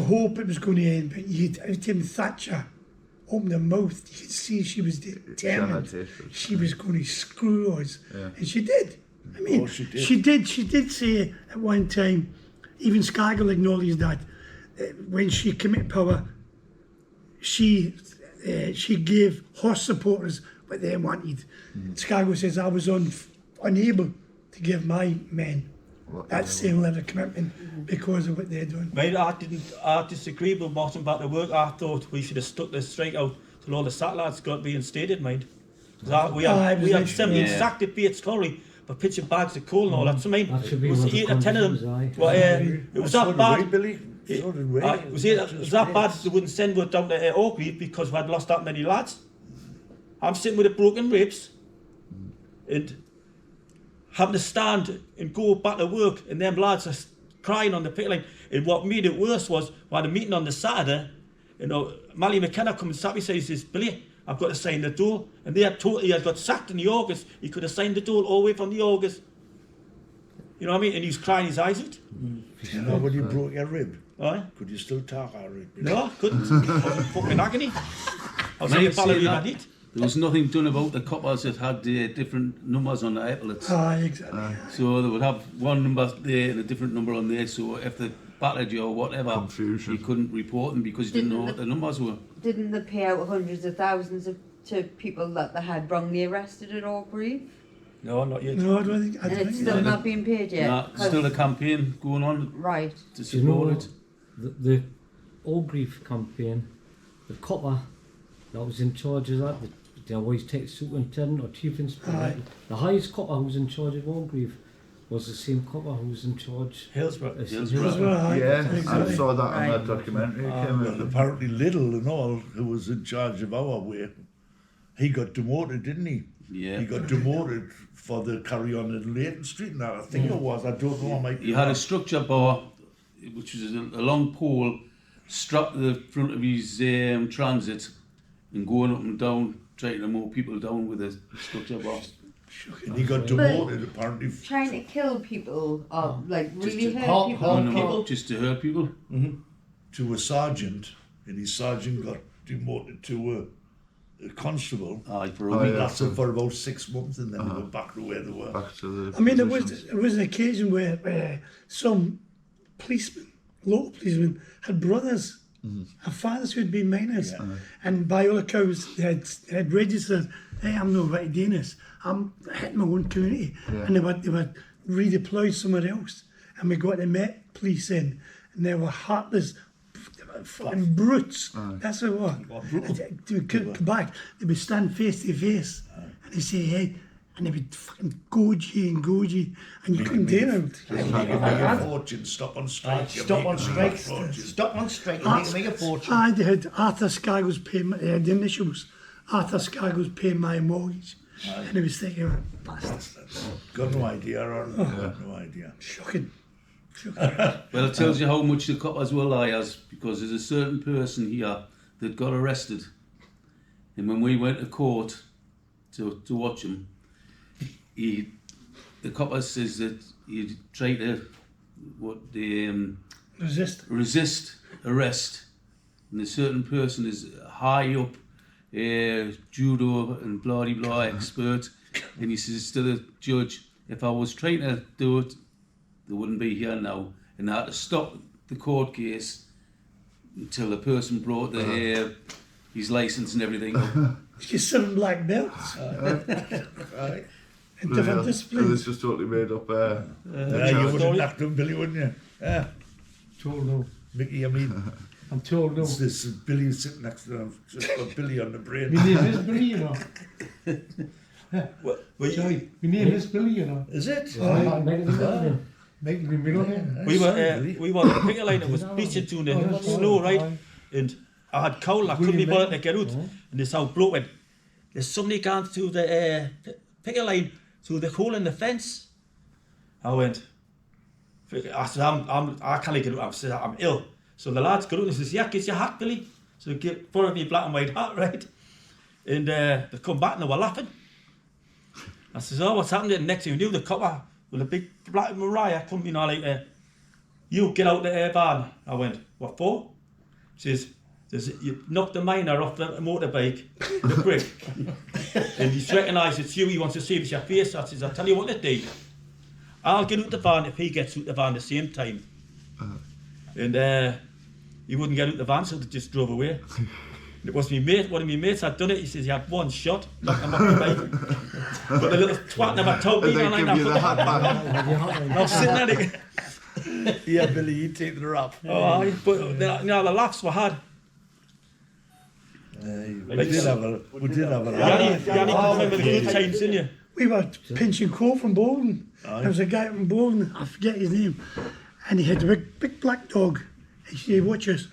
S7: hope it was going to end, but every time Thatcher opened her mouth, you could see she was determined. She was going to screw us, and she did. I mean,
S8: she did.
S7: She did say at one time, even Scargill acknowledged that when she came into power, she gave horse supporters what they wanted. Scargill says, "I was unable to give my men that same level of commitment because of what they're doing."
S5: Mate, I disagree with Martin back to work. I thought we should have stuck this strike out till all the satellites got reinstated, mate. We had 17 sacked at Bates Colliery for pitching bags of coal and all that. So, I mean,
S6: That should be
S5: it was
S6: one of the
S5: 8 or 10 of
S6: conditions,
S5: them.
S6: aye.
S5: Well, it was that bad.
S8: Billy. So did we.
S5: It was that bad they wouldn't send word down to Orgreave because we had lost that many lads. I'm sitting with a broken ribs and having to stand and go back to work, and them lads are crying on the picket line. And what made it worse was we had a meeting on the Saturday, Mally McKenna come and sat me and says, "Billy, I've got to sign the dole." And they had told he had got sacked in the August. He could have signed the dole all the way from the August. You know what I mean? And he was crying his eyes out.
S8: You know when you broke your rib?
S5: Aye.
S8: Could you still talk our rib?
S5: No, I couldn't. I was in fucking agony. I was
S9: Mate,
S5: on the Battle of
S9: saying that,
S5: Orgreave.
S9: there was nothing done about the coppers that had different numbers on the epaulets.
S7: Exactly.
S9: So they would have one number there and a different number on there. So if they battered you or whatever,
S3: Confusion.
S9: you couldn't report them because you didn't know what the numbers were.
S4: Didn't they pay out hundreds of thousands to people that they had wrongly arrested at Orgreave?
S5: No, not yet.
S7: No, I don't think.
S4: And it's still not being paid yet?
S9: Nah,
S4: 'Cause-
S9: still a campaign going on
S4: Right.
S9: to
S6: Do you know
S9: support it.
S6: the Orgreave campaign, the copper that was in charge of that, they always take superintendent or chief inspector. The highest copper who was in charge of Orgreave was the same copper who was in charge
S5: Hillsborough.
S6: of
S9: Hillsborough.
S3: Yeah, I
S7: exactly.
S3: saw that on
S4: Right.
S3: that documentary. It came
S8: Well,
S3: out.
S8: apparently Little and all, who was in charge of our way, he got demoted, didn't he?
S9: Yeah.
S8: He got demoted for the carry on in Leighton Street and that. I think it was. I don't know. I might be
S9: He had a
S8: wrong.
S9: structure bar, which was a long pole strapped to the front of his transit and going up and down, trying to mow people down with a structure bar.
S8: And he got demoted apparently.
S4: Trying to kill people or like really
S9: to
S4: hurt people?
S9: No, just to hurt people.
S8: To a sergeant, and his sergeant got demoted to a constable.
S9: Aye, for a
S3: Oh,
S9: week.
S3: yeah.
S8: Lasted for about 6 months, and then they went back to where they were.
S3: Back to the
S7: I mean,
S3: positions.
S7: it was an occasion where some policemen, local policemen, had brothers and fathers who had been miners, and by all accounts they had registered, hey, I'm not right doing this, I'm hitting my own community, and they were redeployed somewhere else, and we got the Met police in, and they were heartless, they were fucking brutes. That's what it was. They would come back, they would stand face to face, and they say, hey. And they would fucking goad you, and you couldn't do it.
S8: Make a fortune. Stop on strike. you
S2: Stop
S8: make
S2: on
S8: a
S2: strike.
S8: fortune.
S2: Stop on strike and make a fortune.
S7: They had Arthur Scargo's paying, they had the initials. Arthur Scargo's paying my mortgage. And they was thinking, bastards.
S8: Got no idea, Aaron. Got no idea.
S7: Shocking.
S9: Well, it tells you how much the coppers were liars, because there's a certain person here that got arrested, and when we went to court to watch him, the copper says that he tried to resist arrest, and a certain person is high up, judo and blah de blah expert, and he says to the judge, if I was trying to do it, they wouldn't be here now, and I had to stop the court case until the person brought his license and everything up.
S7: He's 7 black belts
S8: Right.
S7: in different
S3: It's
S7: disciplines.
S3: just totally made up.
S8: You would have knocked him, Billy, wouldn't you? Yeah.
S10: Told no.
S8: Mickey, I mean,
S10: I'm told no.
S8: this is Billy sitting next to him. Just got Billy on the brain.
S10: My name is Billy, you know.
S5: We
S10: Sorry, my name is Billy, you know.
S8: Is it?
S10: Make me middle name.
S5: were at the picket line. It was bleaching through the snow, right? And I had coal. I couldn't be bothered to get out. And this how bloke went. There's somebody gone through the picket line through the hole in the fence. I went. I said, I can't get out. I said, I'm ill. So the lads got out and he says, yeah, get your hat, Billy. So give for me black and white hat, right? And they come back and they were laughing. I says, oh, what's happened? And next thing you knew, the copper with a big black Mariah come, you know, like, you get out the van. I went, what for? She says, you knocked the miner off the motorbike, the brick. And he's recognised it's you, he wants to see if it's your face. I says, I'll tell you what to do. I'll get out the van if he gets out the van at the same time. And he wouldn't get out the van, so they just drove away. It was me mate, one of my mates had done it. He says he had one shot, knocked him off the bike. But the little twat never told me.
S3: And they
S5: and
S3: give you the hat back.
S5: I was sitting there thinking,
S8: Yeah, Billy, you take the rap.
S5: oh, aye, but the laughs were hard.
S8: We did have a
S5: You only can remember the good times, didn't you?
S7: We were pinching coal from Bolton. There was a guy from Bolton, I forget his name, and he had a big black dog. He said, watch us.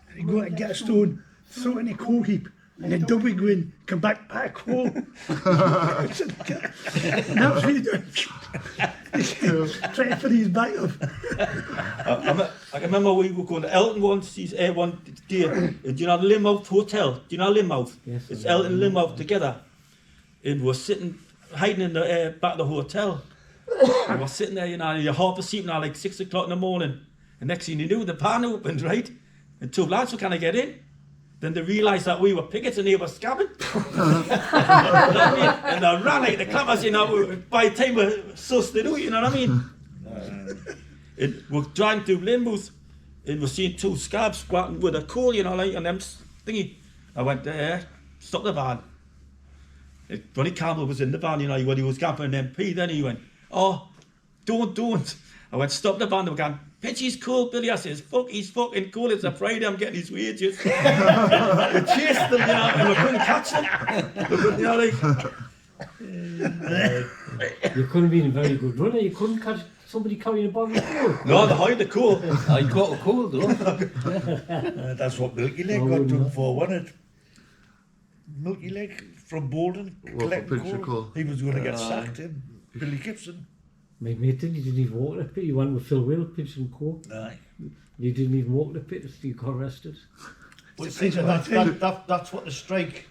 S7: And he'd go out and get a stone, throw it in a coal heap, and then double go in, come back coal. And that was what he doing. Trying to fill his back up.
S5: I remember we were going to Elton once, one day. Do you know the Lynmouth Hotel? Do you know Lynmouth?
S6: Yes.
S5: It's Elton and Lynmouth together. And we're sitting, hiding in the back of the hotel. And we're sitting there, you know, and you're half asleep now, like 6 o'clock in the morning. And next thing you knew, the van opened, right? And two lads were kind of get in. Then they realised that we were pickets and they were scabbing. You know what I mean? And they ran like the clappers, you know, by the time we sussed it out, you know what I mean? And we're driving through Limbos and we're seeing 2 scabs squatting with a coal, you know, like, and them thingy. I went there, stopped the van. Ronnie Campbell was in the van, you know, when he was gapping an MP, then he went, oh, don't. I went, stop the van, they were going, Pitchy's cool, Billy. I says, fuck, he's fucking cool. It's a Friday, I'm getting his wages. We chased them, you know, and we couldn't catch them. We couldn't, you know, like...
S6: You couldn't be a very good runner. You couldn't catch somebody carrying a bottle of coal.
S5: No, they hide the coal.
S6: I got a coal though.
S8: That's what Milky Leg got done for, wasn't it? Milky Leg from Bolton, collecting coal. He was going to get sacked, him. Billy Gibson.
S6: My mate didn't even walk the pit. He went with Phil Will, pitching coal.
S8: Aye.
S6: He didn't even walk the pit. He got arrested.
S2: That's what the strike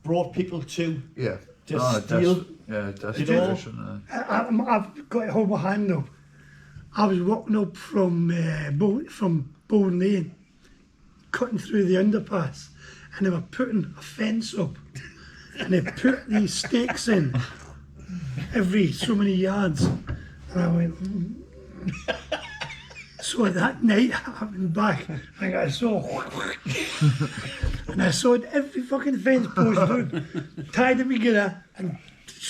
S2: brought people to.
S8: Yeah.
S2: To steal.
S8: Desperation.
S7: I've got to hold my hand up. I was walking up from Bowden Lane, cutting through the underpass, and they were putting a fence up, and they put these stakes in every so many yards, and I went. So that night I went back and I saw and I saw every fucking fence post down, tied them together and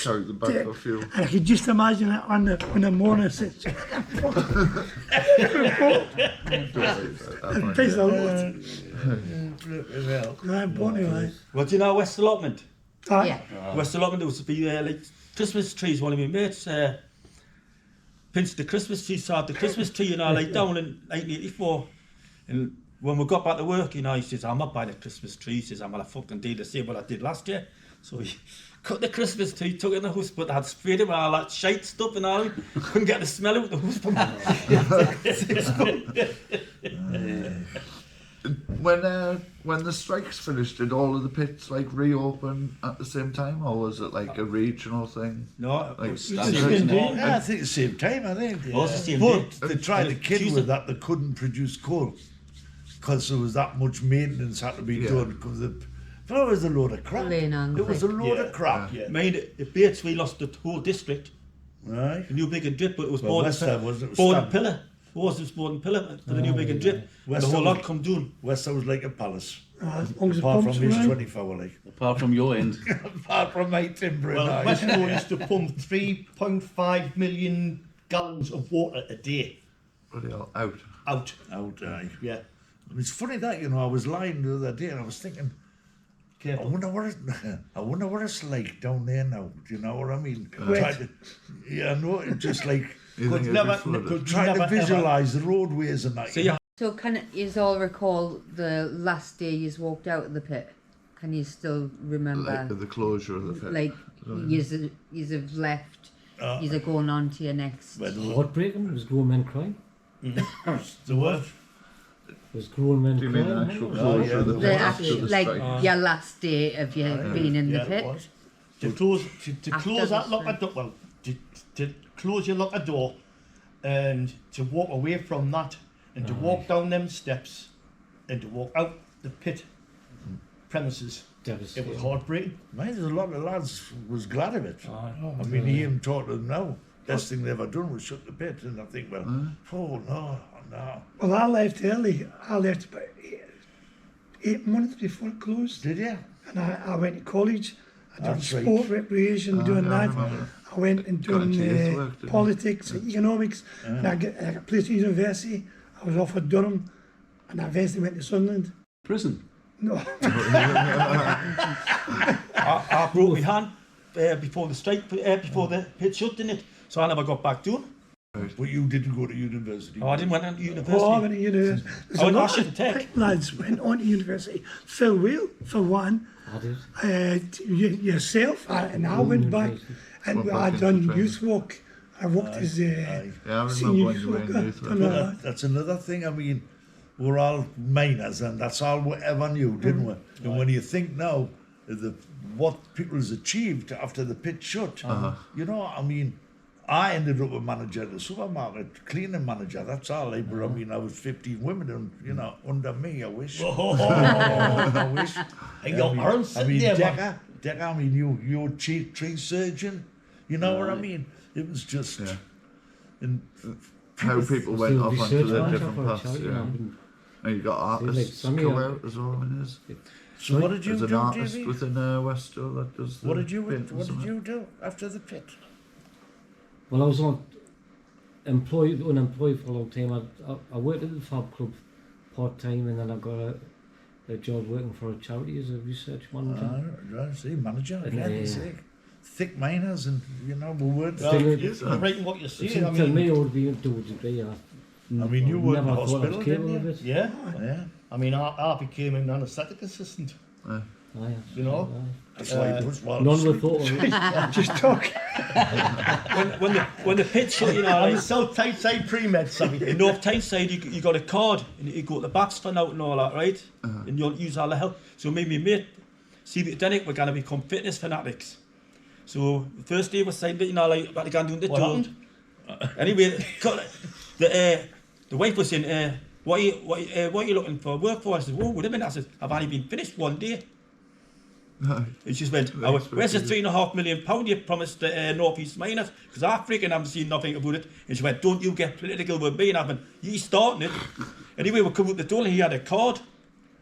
S3: carried them back for fuel.
S7: And I could just imagine it on the morning sit. And piss a lot.
S5: Well, do you know West Allotment?
S4: Yeah.
S5: West Allotment, there was to be like Christmas trees. One of my mates pinched the Christmas tree, started the Christmas tree, you know, like down in 1984. And when we got back to work, you know, he says, I'm not buying a Christmas tree. He says, I'm going to fucking do the same what I did last year. So he cut the Christmas tree, took it in the house, but I had sprayed it with all that shite stuff and all. Couldn't get the smell out of the
S3: house. When the strikes finished, did all of the pits like reopen at the same time, or was it like a regional thing?
S5: No,
S3: like
S8: I think the same time. I think.
S5: Yeah. The same
S8: but
S5: day.
S8: they tried to kid with that they couldn't produce coal because there was that much maintenance had to be done because it was a load of crap. It was a load of crap.
S5: Yeah. Made it Bates, we lost the whole district.
S8: Right.
S5: The new big and drip, but it was
S8: Borden
S5: Pillar. It was Borden Pillar for the new big and drip. The whole lot come down.
S8: West was like a palace.
S7: Apart
S8: from his 24 like.
S9: Apart from your end.
S8: Apart from my timber.
S2: Well, Westmore used to pump 3.5 million gallons of water a day.
S3: Out.
S8: Aye. Yeah. It's funny that, you know, I was lying the other day and I was thinking, I wonder what it's like down there now. Do you know what I mean? Just like trying to visualise the roadways and that.
S4: So can you all recall the last day you walked out of the pit? Can you still remember?
S3: Like the closure of the pit.
S4: Like you have left, you're going on to your next.
S6: Heartbreaking. Was grown men crying?
S8: The what?
S6: Was grown men
S3: Do you
S6: crying?
S3: mean the actual closure of the pit?
S4: Like your last day of you being in the pit.
S2: It was. To close that locker door, well, to close your locker door, and to walk away from that, and to walk down them steps, and to walk out the pit premises. It was heartbreaking.
S8: There's a lot of lads was glad of it. I mean, Ian taught them now. Best thing they ever done was shut the pit, and I think, well, no.
S7: Well, I left early. I left about 8 months before it closed.
S8: Did you?
S7: And I went to college. I did sport recreation, doing that. I went and done politics, economics, and I got placed at university. I was off at Durham, and I eventually went to Sunderland.
S9: Prison?
S7: No.
S5: I broke my hand before the strike, before the pit shut, didn't it? So I never got back down.
S8: But you didn't go to university.
S5: Oh, I didn't went to university.
S7: I went to university.
S5: I went to Washington Tech.
S7: Lads went on to university. Phil Will, for one.
S6: I did.
S7: Yourself, and I went back. And I done youth work. I worked as a senior youth worker.
S8: That's another thing. I mean, we're all miners, and that's all we ever knew, didn't we? And when you think now, what people's achieved after the pit shut, you know, I mean, I ended up a manager at the supermarket, cleaning manager. That's all. I mean, I was 15 women, under me. I wish.
S2: I wish. And your arms sitting there, man.
S8: Decker. I mean, you're chief tree surgeon. You know what I mean? It was just. And
S3: how people went off onto their different paths. And you got artists come out as well in his.
S8: So what did you do,
S3: as an artist
S8: Davey?
S3: within Westall that does.
S8: What did you do after the pit?
S6: Well, I was unemployed for a long time. I worked at the Fab Club part time, and then I got a job working for a charity as a research manager.
S8: Manager again. Thick miners, and we words.
S2: You're writing what you're saying.
S6: I mean, I would be into a degree.
S8: I mean, you were in the hospital, didn't you?
S2: Yeah. I mean, I became an anaesthetic assistant.
S8: That's why it was
S6: none of the thought of it.
S7: Just talk.
S5: when the pitch,
S2: On the south Tyneside pre-med, sorry.
S5: in North Tyneside, you got a card, and you go to the Baxter out and all that, right? And you'll use all the help. So me and my mate, Denick, we're going to become fitness fanatics. So the first day we signed it, about to go and do the tour. Anyway, the wife was saying, what are you looking for work for? I said, whoa, wait a minute. I said, I've only been finished one day. And she just went, where's the £3.5 million you promised the North East miners? Because I freaking haven't seen nothing about it. And she went, don't you get political with me. And I went, you starting it. Anyway, we come up the door and he had a card.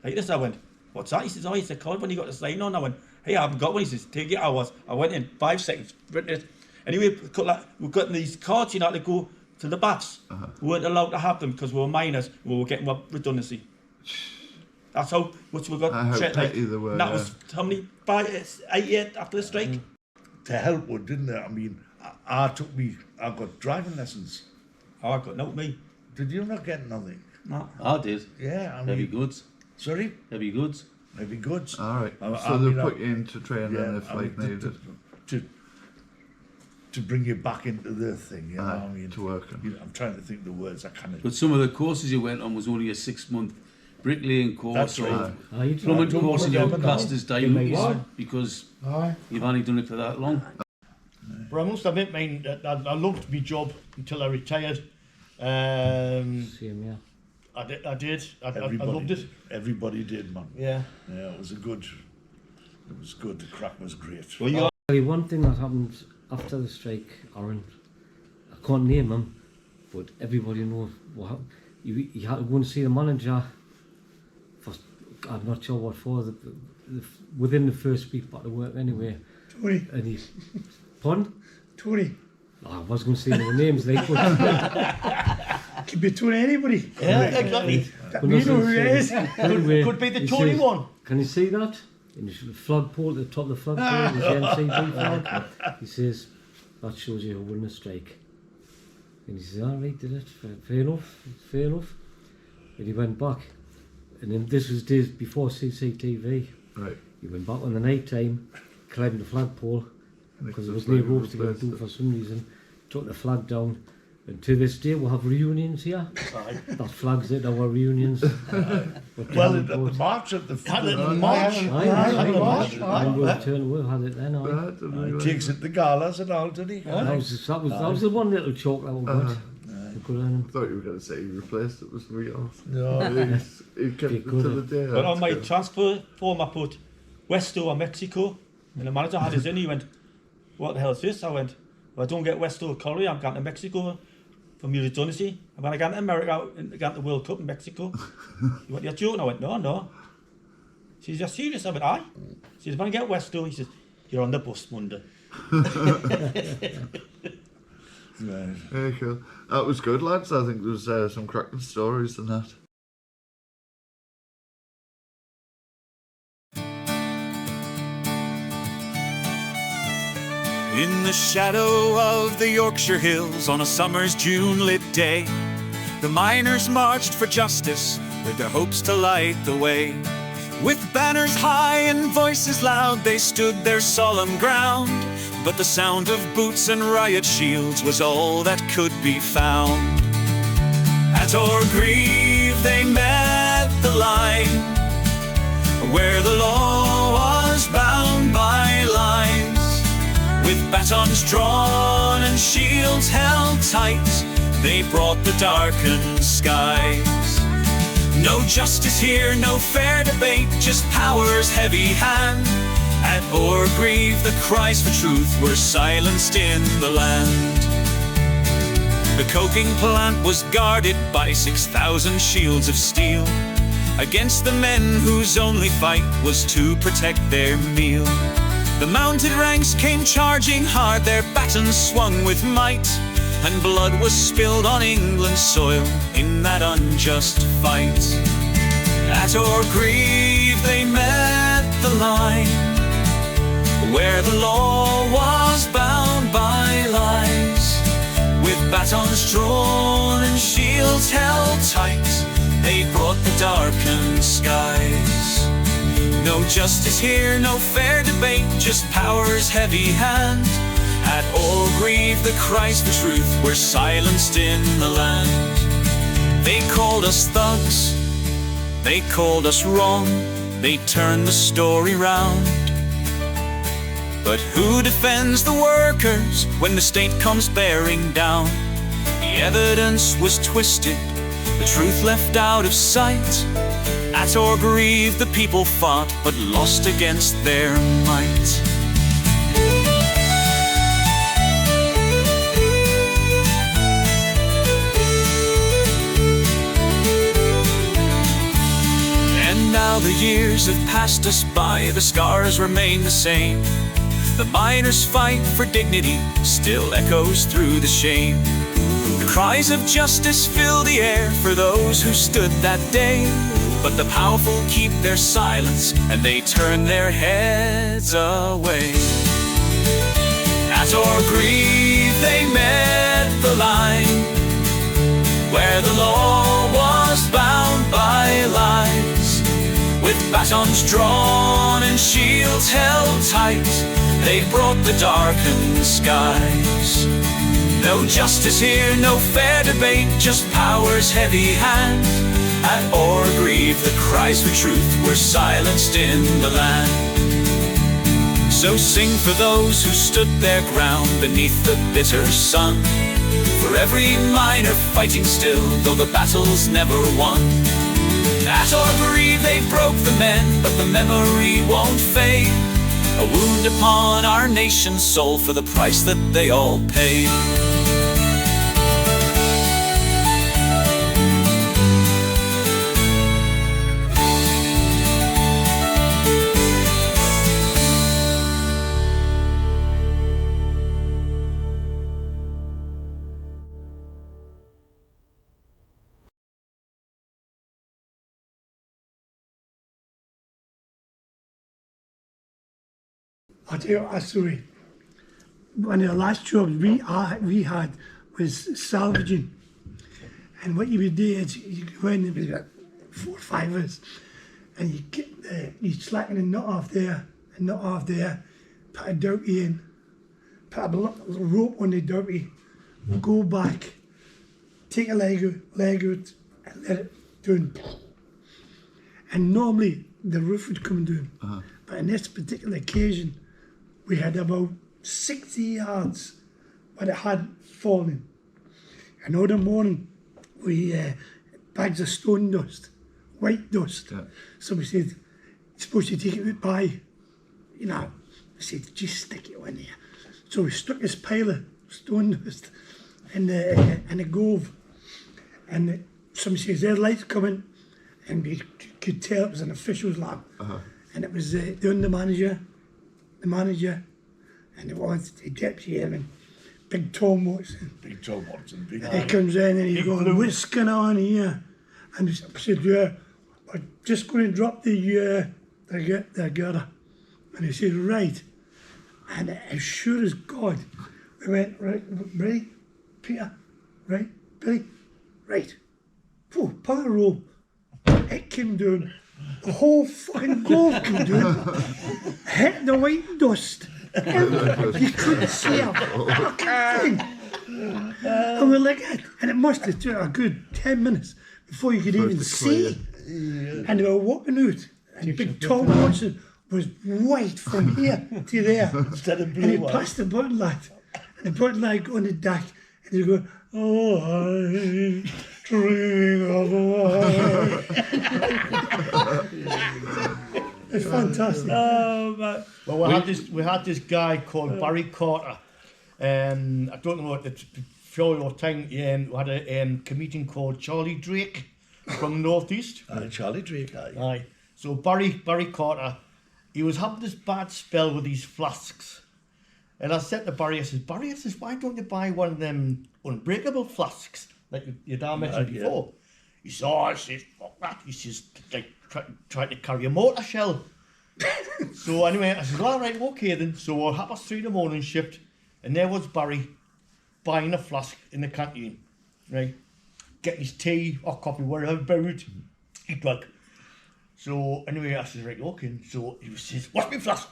S5: Like this, I went, what's that? He says, oh, it's a card when you got the sign on. I went, hey, I haven't got one. He says, take your hours. I went in 5 seconds, written it. Anyway, we've got these cards, to go to the baths. We weren't allowed to have them because we were minors. We were getting redundancy. That's how much we got.
S3: How petty they were.
S5: That was how many? 8 years after the strike.
S8: To help with, didn't it? I mean, I got driving lessons.
S5: I got no me.
S8: Did you not get nothing?
S5: No.
S9: I did.
S8: Yeah, I mean.
S9: Heavy goods.
S8: Sorry?
S9: Heavy goods.
S8: Heavy goods.
S3: All right. So they put you into training if needed.
S8: To bring you back into the thing, I mean,
S3: to work.
S8: I'm trying to think of the words. I can't.
S9: But some of the courses you went on was only a 6-month bricklaying course.
S8: That's right.
S9: Plumbing course, and you're classed as diamonds because you've only done it for that long.
S2: But I must admit, I loved my job until I retired.
S6: Same, yeah.
S2: I did. I loved it.
S8: Everybody did, man.
S2: Yeah.
S8: Yeah, it was good. The crack was great.
S5: Well,
S6: One thing that happened after the strike, Aaron, I can't name him, but everybody knows what happened. You had to go and see the manager for, I'm not sure what for, within the first week back to work anyway.
S7: Tony.
S6: And he's, pardon?
S7: Tony.
S6: I was going to say no names, like, but
S7: Could be Tony anybody.
S2: Yeah, exactly.
S7: We know who it is.
S6: anyway,
S2: Could be the
S6: he
S2: Tony
S6: says,
S2: one.
S6: Can you see that? In the flagpole, at the top of the flagpole, there's the NCB flag. He says, that shows you who won the strike. And he says, all right, did it? Fair enough. And he went back. And then this was days before CCTV.
S3: Right.
S6: He went back on the night time, climbed the flagpole, because there was no ropes to go do for some reason, took the flag down. And to this day, we'll have reunions here. That flags it, our reunions.
S8: Well, at the march at the
S2: March.
S6: And we'll have it then.
S8: He takes it to galas and all, did he?
S6: That was the one little choke that we got.
S3: I thought you were going to say he replaced it with something else.
S8: No.
S3: He kept it to the day.
S5: But on my transfer form, I put Westo or Mexico, and the manager had his in. He went, "What the hell is this?" I went, "Well, I don't get Westo or Korea. I'm going to Mexico for my redundancy. I'm going to go to America and go to the World Cup in Mexico." He went, "You're joking?" I went, "No." He says, "You're serious?" I went, "Aye." He says, "If I get Westo," he says, "You're on the bus Monday."
S8: Right.
S3: Yeah, cool. That was good, lads. I think there was some cracking stories in that.
S11: In the shadow of the Yorkshire hills on a summer's June-lit day, the miners marched for justice with their hopes to light the way. With banners high and voices loud, they stood their solemn ground, but the sound of boots and riot shields was all that could be found. At Orgreave they met the line, where the law was bound by lines, with batons drawn and shields held tight, they brought the darkened skies. No justice here, no fair debate, just power's heavy hand. At Orgreave, the cries for truth were silenced in the land. The coking plant was guarded by 6,000 shields of steel, against the men whose only fight was to protect their meal. The mounted ranks came charging hard, their batons swung with might, and blood was spilled on England's soil in that unjust fight. At Orgreave they met the line, where the law was bound by lies. With batons drawn and shields held tight, they brought the darkened skies. No justice here, no fair debate, just power's heavy hand. At Orgreave, the cries for truth were silenced in the land. They called us thugs, they called us wrong, they turned the story round. But who defends the workers when the state comes bearing down? The evidence was twisted, the truth left out of sight. At Orgreave the people fought, but lost against their might. And now the years have passed us by, the scars remain the same. The miners' fight for dignity still echoes through the shame. The cries of justice fill the air for those who stood that day, but the powerful keep their silence and they turn their heads away. At Orgreave they met the line, where the law was bound by lies. With batons drawn and shields held tight, they brought the darkened skies. No justice here, no fair debate, just power's heavy hand. At Orgreave the cries for truth were silenced in the land. So sing for those who stood their ground beneath the bitter sun, for every miner fighting still, though the battle's never won. At Orgreave they broke the men, but the memory won't fade. A wound upon our nation's soul for the price that they all paid.
S7: I'll tell you a story. One of the last jobs we had was salvaging. And what you would do is you go in, there was about 4 or 5 of us, and you'd slacken a nut off there, a nut off there, put a dirty in, put a rope on the dirty, go back, take a leg out and let it down. And normally the roof would come down. But on this particular occasion, we had about 60 yards, but it had fallen. And all the morning, we bags of stone dust, white dust. Yeah. So we said, you're supposed to take it out by, we said, just stick it in here. So we stuck this pile of stone dust in the grove. And somebody says, there's lights coming. And we could tell it was an official's lab. And it was the manager, and it was the deputy chairman, Big Tom Watson.
S8: Big Tom Watson.
S7: And he comes in and he's going, what's going on here? And I said, yeah, we're just going to drop the girder. And he said, right. And as sure as God, we went, right, Peter, right, Billy, right. Pull a rope. It came down. The whole fucking grove came down. Hit the white dust. You couldn't see a fucking thing. And we're like, and it must have took a good 10 minutes before you could even see. And they were walking out. And Big Tom Watson was white from here to there. And he pressed the button, lad. and they put like on the deck, and they go, oh, I dream of a It's fantastic.
S2: Oh, man. Well, we had this guy called Barry Carter. I don't know what it's for your time. We had a comedian called Charlie Drake from the northeast.
S8: Charlie Drake, aye.
S2: Aye. So Barry Carter, he was having this bad spell with these flasks. And I said to Barry, Barry, why don't you buy one of them unbreakable flasks like your dad mentioned before? He said, I says, fuck that. He says, like, trying to carry a mortar shell. So anyway, I said, all right, okay then. So we're 3:30 in the morning shift, and there was Barry buying a flask in the canteen, right? Getting his tea or coffee, whatever, brewed. He drank. So anyway, I said, right, okay. So he says, what's my flask?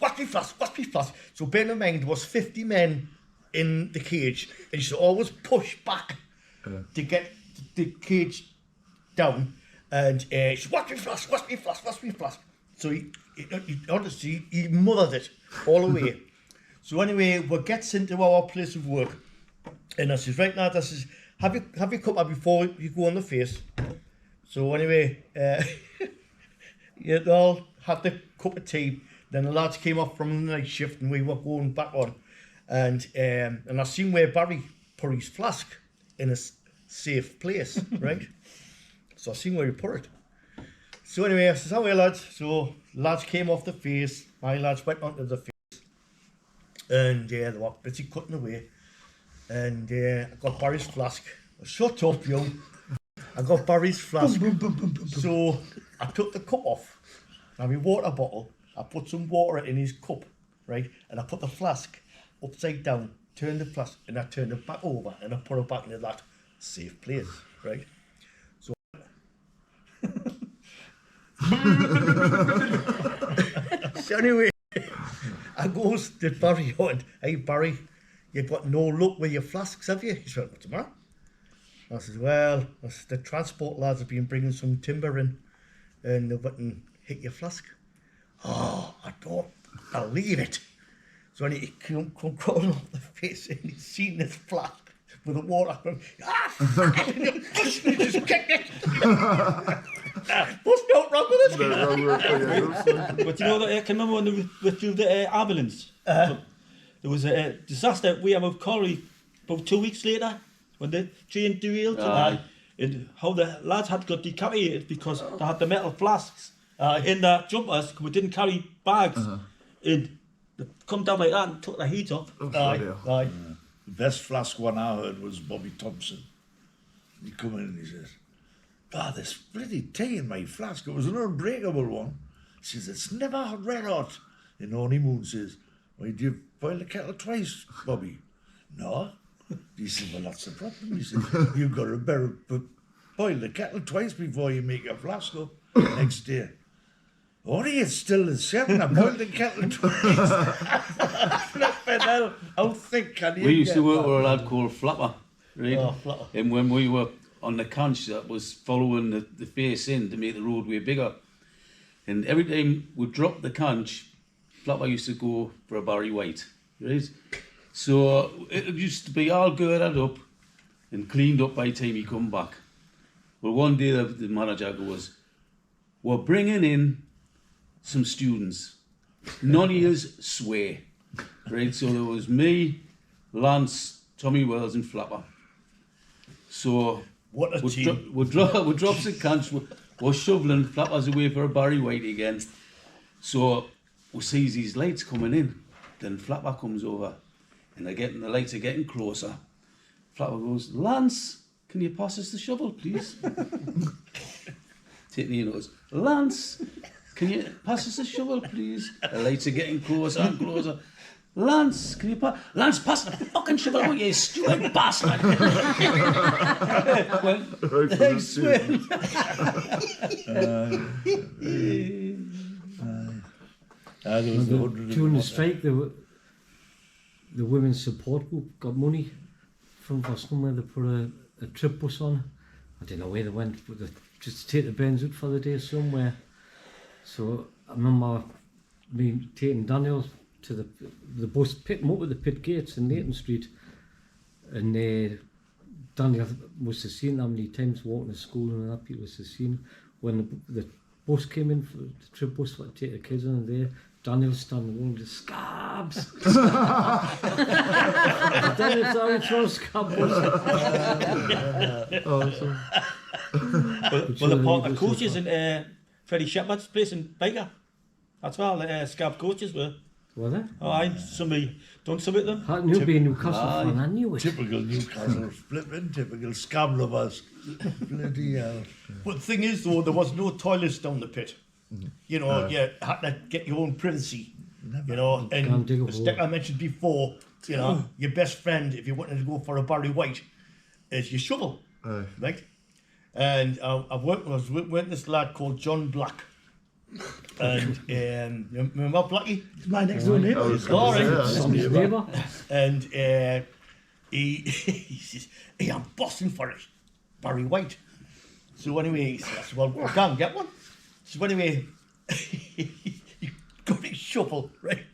S2: So bear in mind, there was 50 men in the cage, and he should always push back to get the cage down. And he said, what's my flask? So he honestly, he mothered it all the way. So anyway, we gets into our place of work, and I says, right now, I says, have you come up before you go on the face? So anyway, you all had the cup of tea. Then the lads came off from the night shift, and we were going back on, and I seen where Barry put his flask in a safe place, right? So I seen where he put it. So anyway, I says, how are you, lads? So lads came off the face, my lads went onto the face, and they were busy cutting away, and I got Barry's flask. Shut up, you. I got Barry's flask. So I took the cup off, and my water bottle, I put some water in his cup, right? And I put the flask upside down, turned the flask, and I turned it back over, and I put it back into that safe place, right? So anyway, I goes to Barry and, hey Barry, you've got no luck with your flasks, have you? He said, what's the matter? I said, well, the transport lads have been bringing some timber in, and they wouldn't hit your flask. Oh, I don't believe it. So when he come crawling off the face, and he's seen this flask with the water, he just kicked it. What's not wrong with this?
S5: But you know that I can remember when they withdrew the ambulance. There was a disaster we have with Corrie about 2 weeks later when the train derailed and how the lads had got decapitated because they had the metal flasks in their jumpers because we didn't carry bags. And they come down like that and took the heat off.
S8: The best flask one I heard was Bobby Thompson. He come in and he says, there's bloody tea in my flask. It was an unbreakable one. He says, it's never red hot. And Honeymoon says, why do you boil the kettle twice, Bobby? No. He says, well, that's the problem. He said, you've got to better boil the kettle twice before you make your flask up. Next day, only it's still the same. I boiled the kettle twice. Flipping hell. How thick can you
S9: We used to work with a lad called Flapper, right?
S2: Oh, Flapper.
S9: And when we were on the conch that was following the face in to make the roadway bigger. And every time we dropped the conch, Flapper used to go for a Barry White, right? So it used to be all girded up and cleaned up by the time he come back. Well, one day the manager goes, we're bringing in some students. None of yous swear, right? So there was me, Lance, Tommy Wells and Flapper. So
S2: what a team.
S9: We'll drop the conch, we're shoveling Flappers away for a Barry White again. So we see these lights coming in. Then Flapper comes over and the lights are getting closer. Flapper goes, Lance, can you pass us the shovel, please? Tiffany goes, Lance, can you pass us the shovel, please? The lights are getting closer and closer. Lance, can you pass? Lance, pass the fucking shovel, oh, you stupid bastard!
S6: During the strike, the women's support group got money from somewhere. They put a trip bus on. I don't know where they went, but they just take the Benz out for the day somewhere. So I remember me taking Daniel to the bus, picked him up at the pit gates in Leighton Street, And Daniel must have seen how many times walking to school and that, people must have seen when the bus came in, the trip bus to take the kids on there, Daniel's standing along the scabs. Daniel's already throw scab bus. Awesome.
S5: Well, the part of coaches in Freddie Shepherd's place in Baker. That's where scab coaches were.
S6: Were they?
S5: Oh, I somebody done some of them.
S6: I knew being Newcastle fan, I knew it.
S8: Typical Newcastle flipping, typical scab lovers. Bloody hell.
S2: But the thing is, though, there was no toilets down the pit. You know, you had to get your own privacy. You know, and the stick I mentioned before, you know, your best friend, if you wanted to go for a Barry White, is your shovel, right? And I was with this lad called John Black. And you remember Blackie?
S7: It's my next door neighbour.
S2: Neighbour. And he says, hey, I'm bossing for it, Barry White. So anyway, he says, well, I can't get one. So anyway, he got his shovel, right?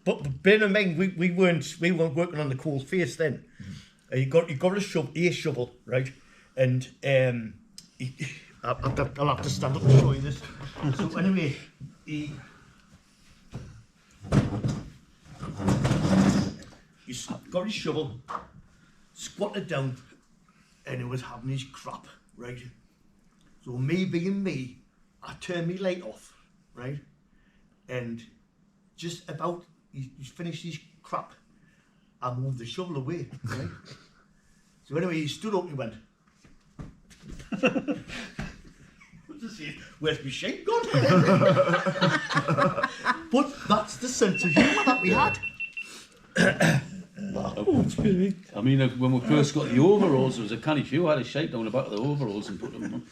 S2: But bear in mind, we weren't working on the coal face then. He got a shovel, right? And I'll have to stand up and show you this. So anyway, he got his shovel, squatted down, and he was having his crap, right? So me being me, I turned my light off, right? And just about, he's finished his crap, I moved the shovel away, right? So anyway, he stood up and he went, where's my shape gone? But that's the sense of humour that we had.
S9: I mean, when we first got the overalls, there was a canny few. I had a shake down the back of the overalls and put them on.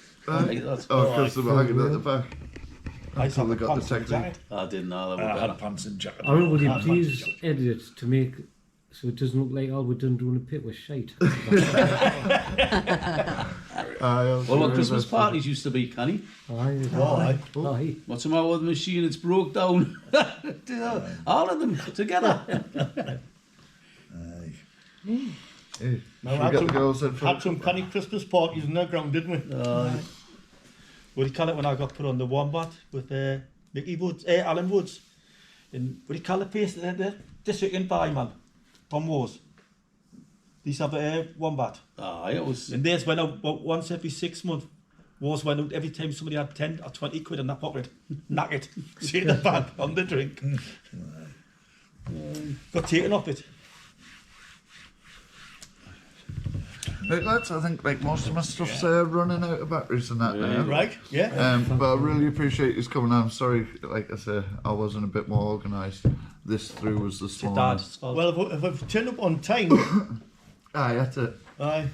S9: Like that.
S3: Because they were hanging at the back.
S5: I
S3: Until they got the technique.
S9: I didn't know that.
S8: I had pants and jacket.
S6: I would you please edit it to make so it doesn't look like all we're done doing a pit was shite.
S9: Well, what Christmas parties used to be, canny.
S6: Aye.
S9: What's the matter with the machine? It's broke down. All of them together.
S2: Had some canny Christmas parties in the ground, didn't we?
S5: What do you call it when I got put on the Wombat with Mickey Woods, Alan Woods? And what do you call the place? The district in Buyman, from Wars. They used to have a Wombat.
S9: It was.
S5: And theirs went out about once every 6 months. Wars went out every time somebody had 10 or 20 quid in their pocket. Knock it. Straight in the bag on the drink. Got taken off it.
S3: Right, lads, I think like most of my stuff's running out of batteries and that now.
S2: Right, yeah.
S3: But I really appreciate you coming. I'm sorry, like I say, I wasn't a bit more organised. This through was the morning.
S2: Well, if I've turned up on time.
S3: Aye, that's it.
S2: Aye.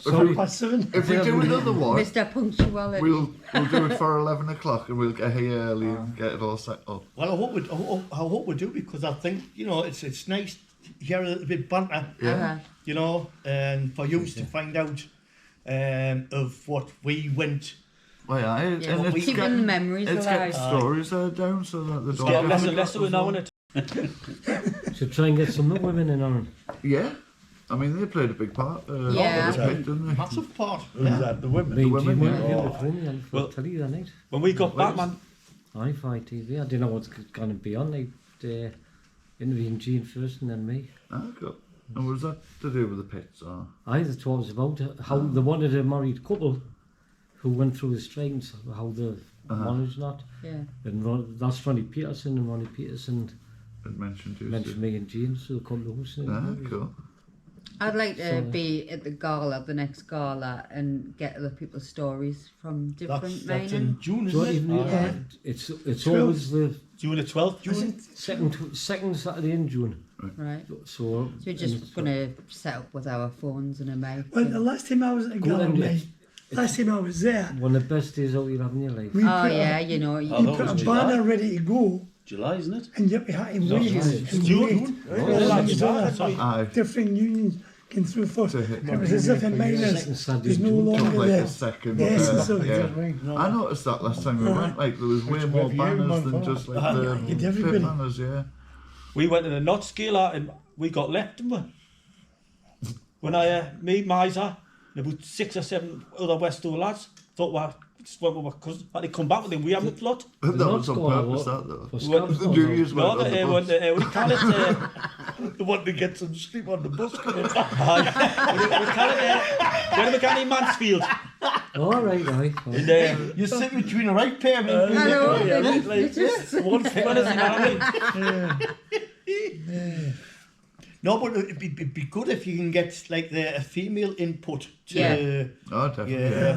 S3: If we do another one,
S4: Mr. Punctuality.
S3: we'll do it for 11 o'clock and we'll get here early and get it all set up.
S2: Well, I hope we do, because I think, you know, it's nice to hear a little bit banter, you know, and for you to find out of what we went.
S3: Well, yeah, and it's
S4: keeping the memories
S3: it's
S4: alive.
S3: getting stories down so that they
S5: It's
S3: don't
S5: getting
S3: have
S5: less
S3: to
S5: and less
S3: get
S5: of it now,
S3: them.
S5: isn't it?
S6: Should try and get some more women in on.
S3: Yeah, I mean they played a big part.
S4: Yeah.
S3: They picked, didn't they?
S2: Massive part.
S8: Who's that? The women.
S6: Me and
S3: women,
S6: Jim
S3: yeah.
S6: were filming on
S5: Well,
S6: telly that night.
S5: When we got back, man,
S6: Hi-Fi TV. I didn't know what's going to be on. They interviewing Jean first and then me.
S3: Oh, cool. And was that to do with the pits? Or?
S6: I thought it was about how they wanted a married couple who went through the strikes, how they managed that.
S4: Yeah.
S6: And that's Ronnie Peterson, and Ronnie Peterson
S3: Mentioned
S6: me and Jean, so they come to us.
S3: Cool.
S4: I'd like to be at the gala, the next gala, and get other people's stories from different
S2: That's
S4: mining.
S2: in June,
S6: So
S2: isn't it?
S4: Yeah.
S6: It's always the
S5: June the 12th.
S6: second Saturday in June.
S4: Right.
S6: So
S4: So we're just going to set up with our phones and a mic.
S7: Well, the last time I was at the gala, mate, last time I was there,
S6: one of the best days out you'll have in your life.
S7: we
S4: Oh
S7: put
S4: yeah,
S7: a,
S4: you know.
S7: we
S9: that
S7: put
S9: was
S7: a
S9: July.
S7: banner ready to go,
S9: July, isn't it?
S7: and yet we had to wait and
S5: June.
S7: wait. All these other
S3: Aye.
S7: different unions came through first.
S3: To hit
S7: It was as if in miners
S6: Second Saturday
S7: there's no
S6: in June.
S3: Took
S7: longer
S3: like
S7: there.
S3: a second.
S7: Yes, so
S3: I noticed that last time we went. Like there was way more banners than just like the
S7: Get
S3: pit
S7: everybody.
S3: banners. Yeah.
S5: We went to the Not Scale and we got left, didn't we? when I made Miser, and about 6 or 7 other West Dole lads thought, well, just went with my cousin. But they come back with them, we haven't plot.
S3: That was on purpose, that though. The New Year's went on the bus.
S5: What do you call it?
S8: The one to get some sleep on the bus.
S5: What do we call it? When we got in Mansfield.
S6: All right.
S5: And,
S2: You sit between the right pair. No, but it'd be good if you can get like a female input to your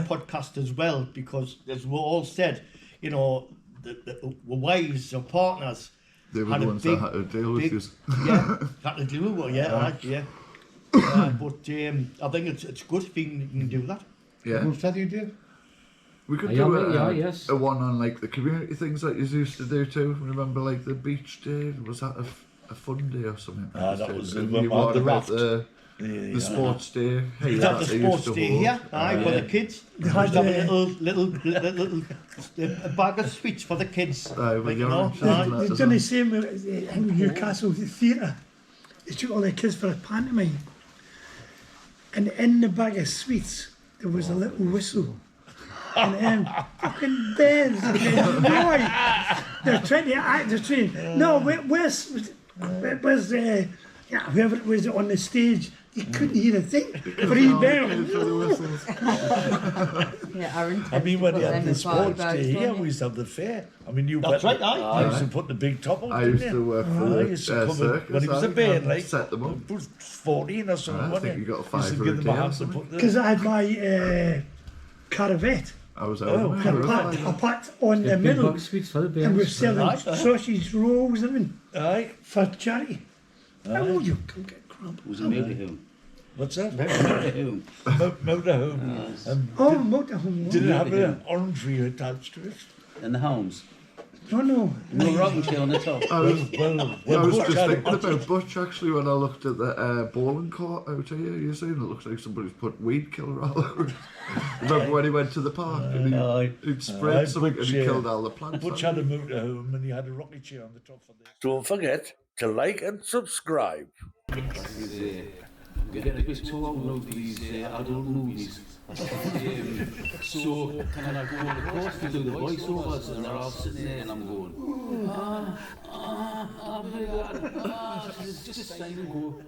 S2: podcast as well, because as we all said, you know, the wives or partners.
S3: They were the ones that had to deal with this.
S2: Yeah, had to deal with it, but I think it's good if you can do that.
S3: Yeah.
S10: Who said you did?
S3: We could do a one on like the community things that you used to do too. Remember like the beach day? Was that a fun day or something?
S8: That was
S3: and
S8: the
S3: you
S8: one
S3: what
S8: the
S3: about
S8: raft.
S3: the sports day? Hey,
S2: Is that the sports day here? Aye, for the kids. They had a little bag of sweets for the kids.
S3: Aye, with the orange.
S7: They've done the same in Newcastle Theatre. They took all the kids for a pantomime. And in the bag of sweets, there was a little whistle. And fucking bears. They're trying to act the train. No, where's whoever it was on the stage, you couldn't hear a thing. For each bear.
S8: I mean, when you had the sports day here, we used to have the fair. I mean,
S2: That's right, aye.
S8: I used to put the big top on.
S3: I used to work for the circus.
S8: When he was a bear, like,
S3: set them up.
S8: 14 or something.
S3: I think you got a
S8: Used to
S3: $5
S8: give
S3: a
S8: them
S3: day
S8: a
S3: or
S8: hand to
S3: something.
S8: put the...
S7: Because I had my caravette.
S3: I was
S7: I packed on the middle.
S6: Sweets for the bears.
S7: And we're selling sausage rolls and
S8: Aye.
S7: for charity. Oh, you can get crump.
S9: Was a motorhome.
S8: What's that?
S9: Motorhome.
S8: Motorhome.
S7: Motorhome.
S8: Did it have an orangery attached to it?
S9: And the homes.
S7: No.
S9: No rocking chair on the top.
S3: I was just thinking about Butch actually when I looked at the bowling court out here. You seen it looks like somebody's put weed killer all over it. Remember when he went to the park and he'd sprayed something and he killed all the plants?
S8: Butch had a motorhome and he had a rocking chair on the top for this. Don't forget to like and subscribe.
S9: We're getting a bit too old now for these adult movies. So, can I go on the course to do the voiceovers? And they're all sitting there and I'm going, oh my God, just sign and go.